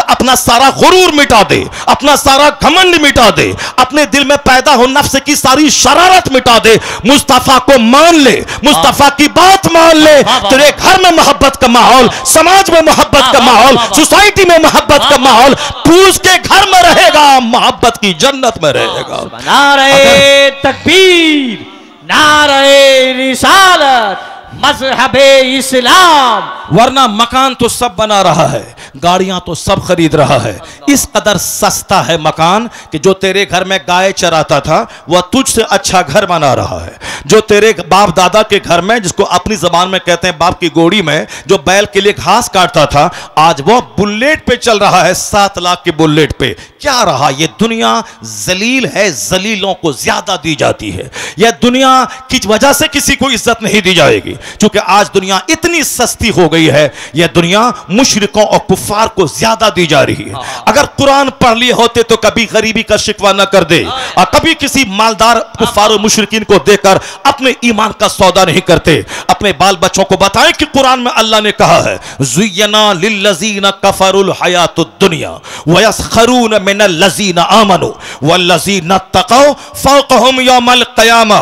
अपना सारा गुरूर मिटा दे, अपना सारा घमंड मिटा दे, अपने दिल में पैदा हो नफ्स की सारी शरारत मिटा दे, मुस्तफा को मान ले, मुस्तफा की बात मान ले। तेरे घर में मोहब्बत का माहौल, समाज में मोहब्बत का माहौल, सोसाइटी में मोहब्बत का माहौल, तू उसके घर में रहेगा, मोहब्बत की जन्नत में रहेगा। नारे तकबीर, नारे रिसालत, मज़हबे इस्लाम। वरना मकान तो सब बना रहा है, गाड़ियां तो सब खरीद रहा है, इस कदर सस्ता है मकान कि जो तेरे घर में गाय चराता था वह तुझसे अच्छा घर बना रहा है। जो तेरे बाप दादा के घर में, जिसको अपनी जबान में कहते हैं बाप की गोड़ी में, जो बैल के लिए घास काटता था, आज वह बुलेट पे चल रहा है, 7 लाख के बुलेट पे। क्या रहा? ये दुनिया जलील है, जलीलों को ज्यादा दी जाती है। यह दुनिया की वजह से किसी को इज्जत नहीं दी जाएगी, क्योंकि आज दुनिया इतनी सस्ती हो गई है। यह दुनिया मुशरिकों और कुफ्फार को ज्यादा दी जा रही है। अगर कुरान पढ़ लिए होते तो कभी गरीबी का शिकवा न कर दे, और कभी किसी मालदार कुफ्फार और मुशरिकीन को देकर अपने ईमान का सौदा नहीं करते। अपने बाल बच्चों को बताएं कि कुरान में अल्लाह ने कहा है, ज़ुय्यना लिल्लज़ीना कफ़रुल हयातुद दुनिया व यस्खरून मिनल लज़ीना आमनू वल्लज़ीना तक़ौ फ़ौक़हुम यौमल क़यामा।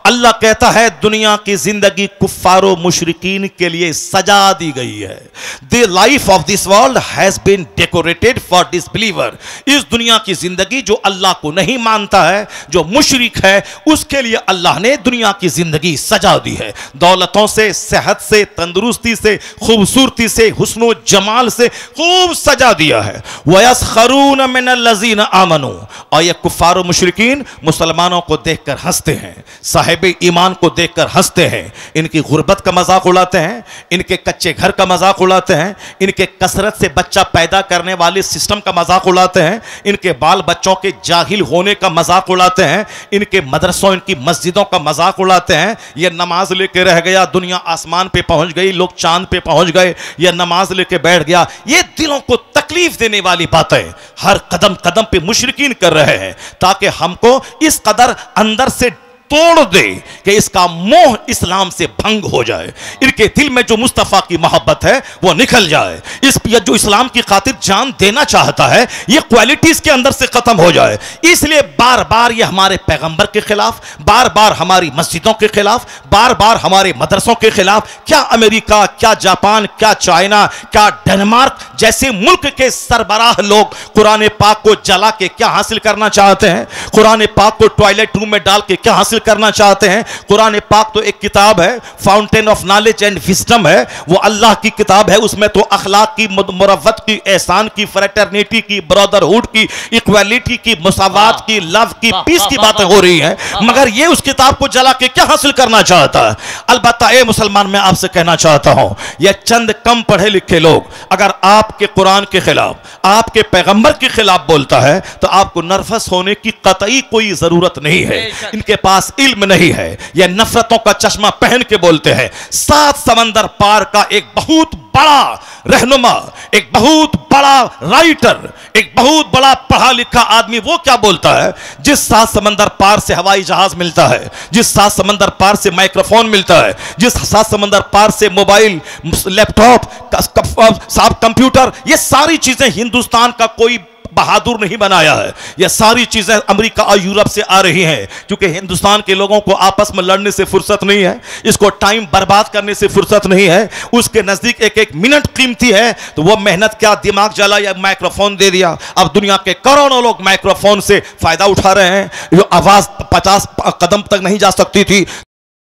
अल्लाह कहता है दुनिया की जिंदगी कुफ्फारों मुशरिकीन के लिए सजा दी गई है। The life of this world has been decorated for disbeliever. इस दुनिया की जिंदगी जो अल्लाह को नहीं मानता है, जो मुशरिक है, उसके लिए अल्लाह ने दुनिया की जिंदगी सजा दी है। दौलतों से, सेहत से, तंदुरुस्ती से, खूबसूरती से, हुस्नो जमाल से खूब सजा दिया है। वयस्खरून मिनल लज़ीना आमनू, और ये कुफ्फार मुशरिकीन मुसलमानों को देखकर हंसते हैं, साहिब ईमान को देखकर हंसते हैं, इनकी गुर्बत का मजाक उड़ाते हैं, इनके कच्चे घर का मजाक उड़ाते हैं, इनके कसरत से बच्चा पैदा करने वाले सिस्टम का मजाक उड़ाते हैं, इनके बाल बच्चों के जाहिल होने का मजाक उड़ाते हैं, इनके मदरसों, इनकी मस्जिदों का मजाक उड़ाते हैं। यह नमाज लेके रह गया, दुनिया आसमान पे पहुंच गई, लोग चांद पे पहुंच गए, यह नमाज लेके बैठ गया। ये दिलों को तकलीफ देने वाली बातें हर कदम कदम पे मुशरिकीन कर रहे हैं, ताकि हमको इस कदर अंदर से तोड़ दे कि इसका मोह इस्लाम से भंग हो जाए, इनके दिल में जो मुस्तफ़ा की मोहब्बत है वो निकल जाए, इस जो इस्लाम की खातिर जान देना चाहता है ये क्वालिटीज के अंदर से खत्म हो जाए। इसलिए बार बार ये हमारे पैगंबर के खिलाफ, बार बार हमारी मस्जिदों के खिलाफ, बार बार हमारे मदरसों के खिलाफ, क्या अमेरिका, क्या जापान, क्या चाइना, क्या डेनमार्क जैसे मुल्क के सरबराह लोग कुरान पाक को जला के क्या हासिल करना चाहते हैं, कुरान पाक को टॉयलेट रूम में डाल के क्या हासिल करना चाहते हैं। कुरान पाक तो एक किताब है, fountain of knowledge and wisdom है, वो अल्लाह की किताब है। उसमें तो अखलाक की, मुरव्वत की, एहसान की, फ्रेटर्निटी की, ब्रदरहुड की, इक्वालिटी की, मुसावात की, लव की, पीस की बातें हो रही हैं, मगर ये उस किताब को जला के क्या हासिल करना चाहता है। अलबत्ता ए मुसलमान, मैं आपसे कहना चाहता हूं, यह चंद कम पढ़े लिखे लोग अगर आपके कुरान के खिलाफ, आपके पैगंबर के खिलाफ बोलता है तो आपको नर्वस होने की कतई कोई जरूरत नहीं है। इनके पास इल्म नहीं है, यह नफरतों का चश्मा पहन के बोलते हैं। 7 समंदर पार का एक बहुत बड़ा रहनुमा, एक बहुत बड़ा राइटर, एक बहुत बड़ा पढ़ा लिखा आदमी वो क्या बोलता है, जिस 7 समंदर पार से हवाई जहाज मिलता है, जिस 7 समंदर पार से माइक्रोफोन मिलता है, जिस 7 समंदर पार से मोबाइल, लैपटॉप, साहब कंप्यूटर, ये सारी चीजें हिंदुस्तान का कोई बहादुर नहीं बनाया है। यह सारी चीजें अमेरिका और यूरोप से आ रही हैं, क्योंकि हिंदुस्तान के लोगों को आपस में लड़ने से फुर्सत नहीं है, इसको टाइम बर्बाद करने से फुर्सत नहीं है, उसके नजदीक एक एक मिनट कीमती है। तो वो मेहनत क्या, दिमाग जला या माइक्रोफोन दे दिया। अब दुनिया के करोड़ों लोग माइक्रोफोन से फायदा उठा रहे हैं, जो आवाज 50 कदम तक नहीं जा सकती थी।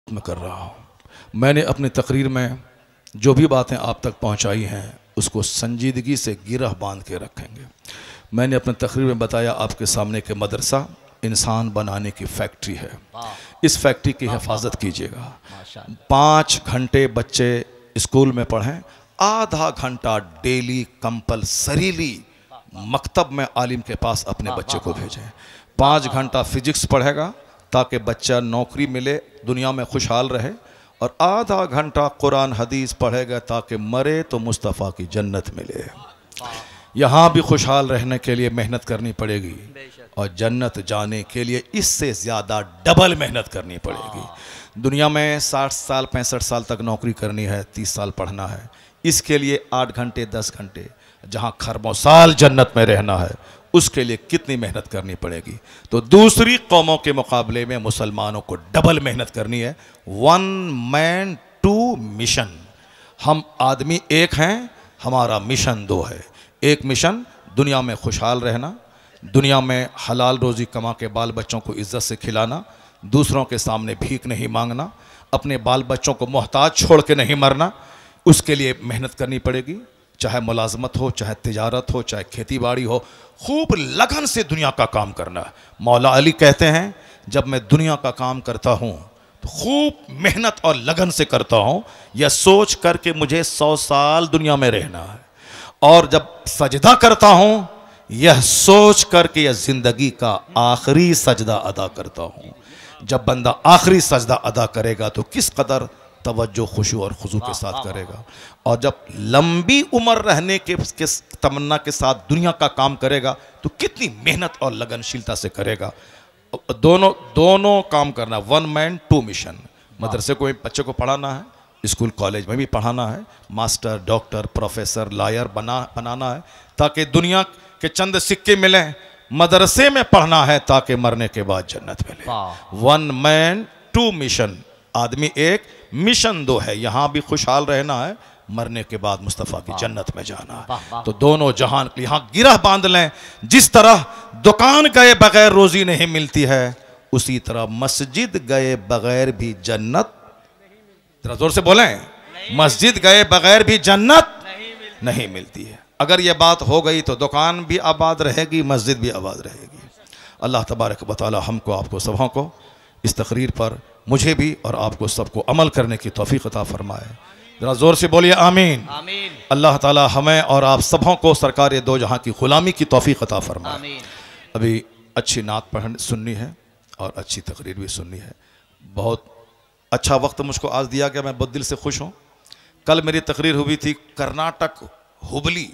मैं कर रहा हूं, मैंने अपनी तकरीर में जो भी बातें आप तक पहुंचाई हैं उसको संजीदगी से गिरह बांध के रखेंगे। मैंने अपने तकरीर में बताया आपके सामने के मदरसा इंसान बनाने की फैक्ट्री है, इस फैक्ट्री की हिफाजत कीजिएगा। 5 घंटे बच्चे स्कूल में पढ़ें, आधा घंटा डेली कंपलसरीली मकतब में आलिम के पास अपने बच्चे को भेजें। 5 घंटा फिजिक्स पढ़ेगा ताकि बच्चा नौकरी मिले, दुनिया में खुशहाल रहे, और आधा घंटा कुरान हदीस पढ़ेगा ताकि मरे तो मुस्तफ़ा की जन्नत मिले। यहाँ भी खुशहाल रहने के लिए मेहनत करनी पड़ेगी और जन्नत जाने के लिए इससे ज़्यादा डबल मेहनत करनी पड़ेगी। दुनिया में 60 साल 65 साल तक नौकरी करनी है, 30 साल पढ़ना है, इसके लिए 8 घंटे 10 घंटे, जहाँ खरबों साल जन्नत में रहना है उसके लिए कितनी मेहनत करनी पड़ेगी। तो दूसरी कौमों के मुकाबले में मुसलमानों को डबल मेहनत करनी है। 1 मैन 2 मिशन। हम आदमी एक हैं, हमारा मिशन 2 है। एक मिशन दुनिया में खुशहाल रहना, दुनिया में हलाल रोज़ी कमा के बाल बच्चों को इज़्ज़त से खिलाना, दूसरों के सामने भीख नहीं मांगना, अपने बाल बच्चों को मोहताज छोड़ के नहीं मरना। उसके लिए मेहनत करनी पड़ेगी, चाहे मुलाजमत हो, चाहे तिजारत हो, चाहे खेती बाड़ी हो, खूब लगन से दुनिया का काम करना है। मौला अली कहते हैं, जब मैं दुनिया का काम करता हूँ तो खूब मेहनत और लगन से करता हूँ, यह सोच कर के मुझे 100 साल दुनिया में रहना है। और जब सजदा करता हूँ यह सोच कर के यह ज़िंदगी का आखिरी सजदा अदा करता हूँ। जब बंदा आखिरी सजदा अदा करेगा तो किस कदर तवज्जो, खुशू और खुजू के साथ करेगा। और जब लंबी उम्र रहने के तमन्ना के साथ दुनिया का काम करेगा तो कितनी मेहनत और लगनशीलता से करेगा। दोनों काम करना, 1 मैन 2 मिशन। मदरसे को बच्चे को पढ़ाना है, स्कूल कॉलेज में भी पढ़ाना है, मास्टर, डॉक्टर, प्रोफेसर, लॉयर बनाना है ताकि दुनिया के चंद सिक्के मिलें। मदरसे में पढ़ना है ताकि मरने के बाद जन्नत मिले। 1 मैन 2 मिशन। आदमी एक, मिशन 2 है। यहाँ भी खुशहाल रहना है, मरने के बाद मुस्तफ़ा की जन्नत में जाना है। तो दोनों जहान यहाँ गिरह बांध लें। जिस तरह दुकान गए बगैर रोजी नहीं मिलती है, उसी तरह मस्जिद गए बगैर भी जन्नत, जरा जोर से बोलें, मस्जिद गए बगैर भी जन्नत नहीं मिलती है। अगर ये बात हो गई तो दुकान भी आबाद रहेगी, मस्जिद भी आबाद रहेगी। अल्लाह तबारक व तआला हमको, आपको, सबों को इस तकरीर पर, मुझे भी और आपको सबको अमल करने की तौफीक अता फरमाए। जरा जोर से बोलिए आमीन। आमीन। अल्लाह ताला हमें और आप सबों को सरकार दो जहां की गुलामी की तौफीक अता फरमाए। आमीन। अभी अच्छी नात सुननी है और अच्छी तकरीर भी सुननी है। बहुत अच्छा वक्त मुझको आज दिया गया, मैं बहुत दिल से खुश हूँ। कल मेरी तकरीर हुई थी कर्नाटक हुबली,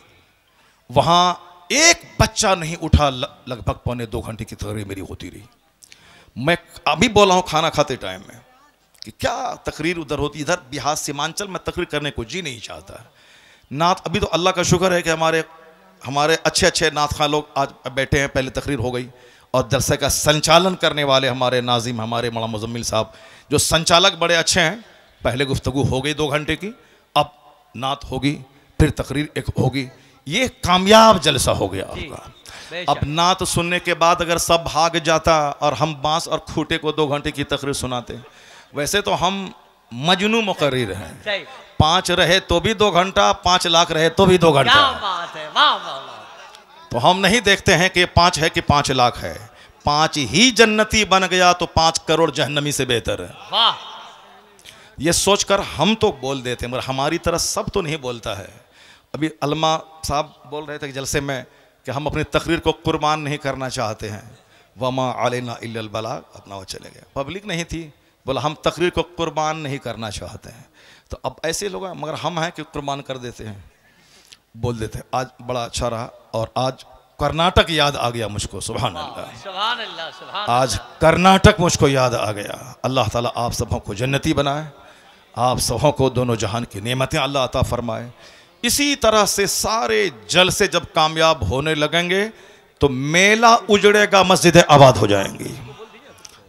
वहाँ एक बच्चा नहीं उठा, लगभग 1.25 घंटे की तकरीर मेरी होती रही। मैं अभी बोला हूँ खाना खाते टाइम में कि क्या तकरीर उधर होती, इधर बिहार सीमांचल में तकरीर करने को जी नहीं चाहता। नात अभी तो अल्लाह का शुक्र है कि हमारे अच्छे अच्छे नात खां लोग आज बैठे हैं, पहले तकरीर हो गई और जलसे का संचालन करने वाले हमारे नाजिम, हमारे मौलाना मुजम्मिल साहब जो संचालक बड़े अच्छे हैं। पहले गुफ्तगू हो गई 2 घंटे की, अब नात होगी, फिर तकरीर एक होगी। ये कामयाब जलसा हो गया आपका। अब नात सुनने के बाद अगर सब भाग जाता और हम बांस और खूटे को 2 घंटे की तकरीर सुनाते, वैसे तो हम मजनू मुकर्रिर हैं। 5 रहे तो भी 2 घंटा, 5 लाख रहे तो भी 2 घंटा। क्या बात है, वाह वाह। तो हम नहीं देखते हैं कि 5 है कि 5 लाख है। 5 ही जन्नती बन गया तो 5 करोड़ जहन्नमी से बेहतर है। वाह। ये सोचकर हम तो बोल देते हैं, मगर हमारी तरह सब तो नहीं बोलता है। अभी अलमा साहब बोल रहे थे कि जलसे में कि हम अपनी तकरीर को कुर्बान नहीं करना चाहते हैं। वमा अलैना इल्लल बलाग, अपना वो चले गए। पब्लिक नहीं थी, बोला हम तकरीर को कुर्बान नहीं करना चाहते हैं। तो अब ऐसे लोग हैं, मगर हम हैं कि कुर्बान कर देते हैं, बोल देते हैं। आज बड़ा अच्छा रहा और आज कर्नाटक याद आ गया मुझको। सुभान अल्लाह, सुभान अल्लाह, सुभान। आज कर्नाटक मुझको याद आ गया। अल्लाह ताला आप सबों को जन्नती बनाए, आप सबों को दोनों जहान की नेमतें अल्लाह अता फरमाए। इसी तरह से सारे जलसे जब कामयाब होने लगेंगे तो मेला उजड़ेगा, मस्जिदें आबाद हो जाएंगी।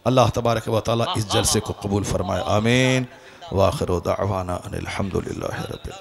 अल्लाह तबारक व तआला इस जलसे को कबूल फरमाए। आमीन। व आखिर दावाना अनिल हम्दुलिल्लाहि रब्बिल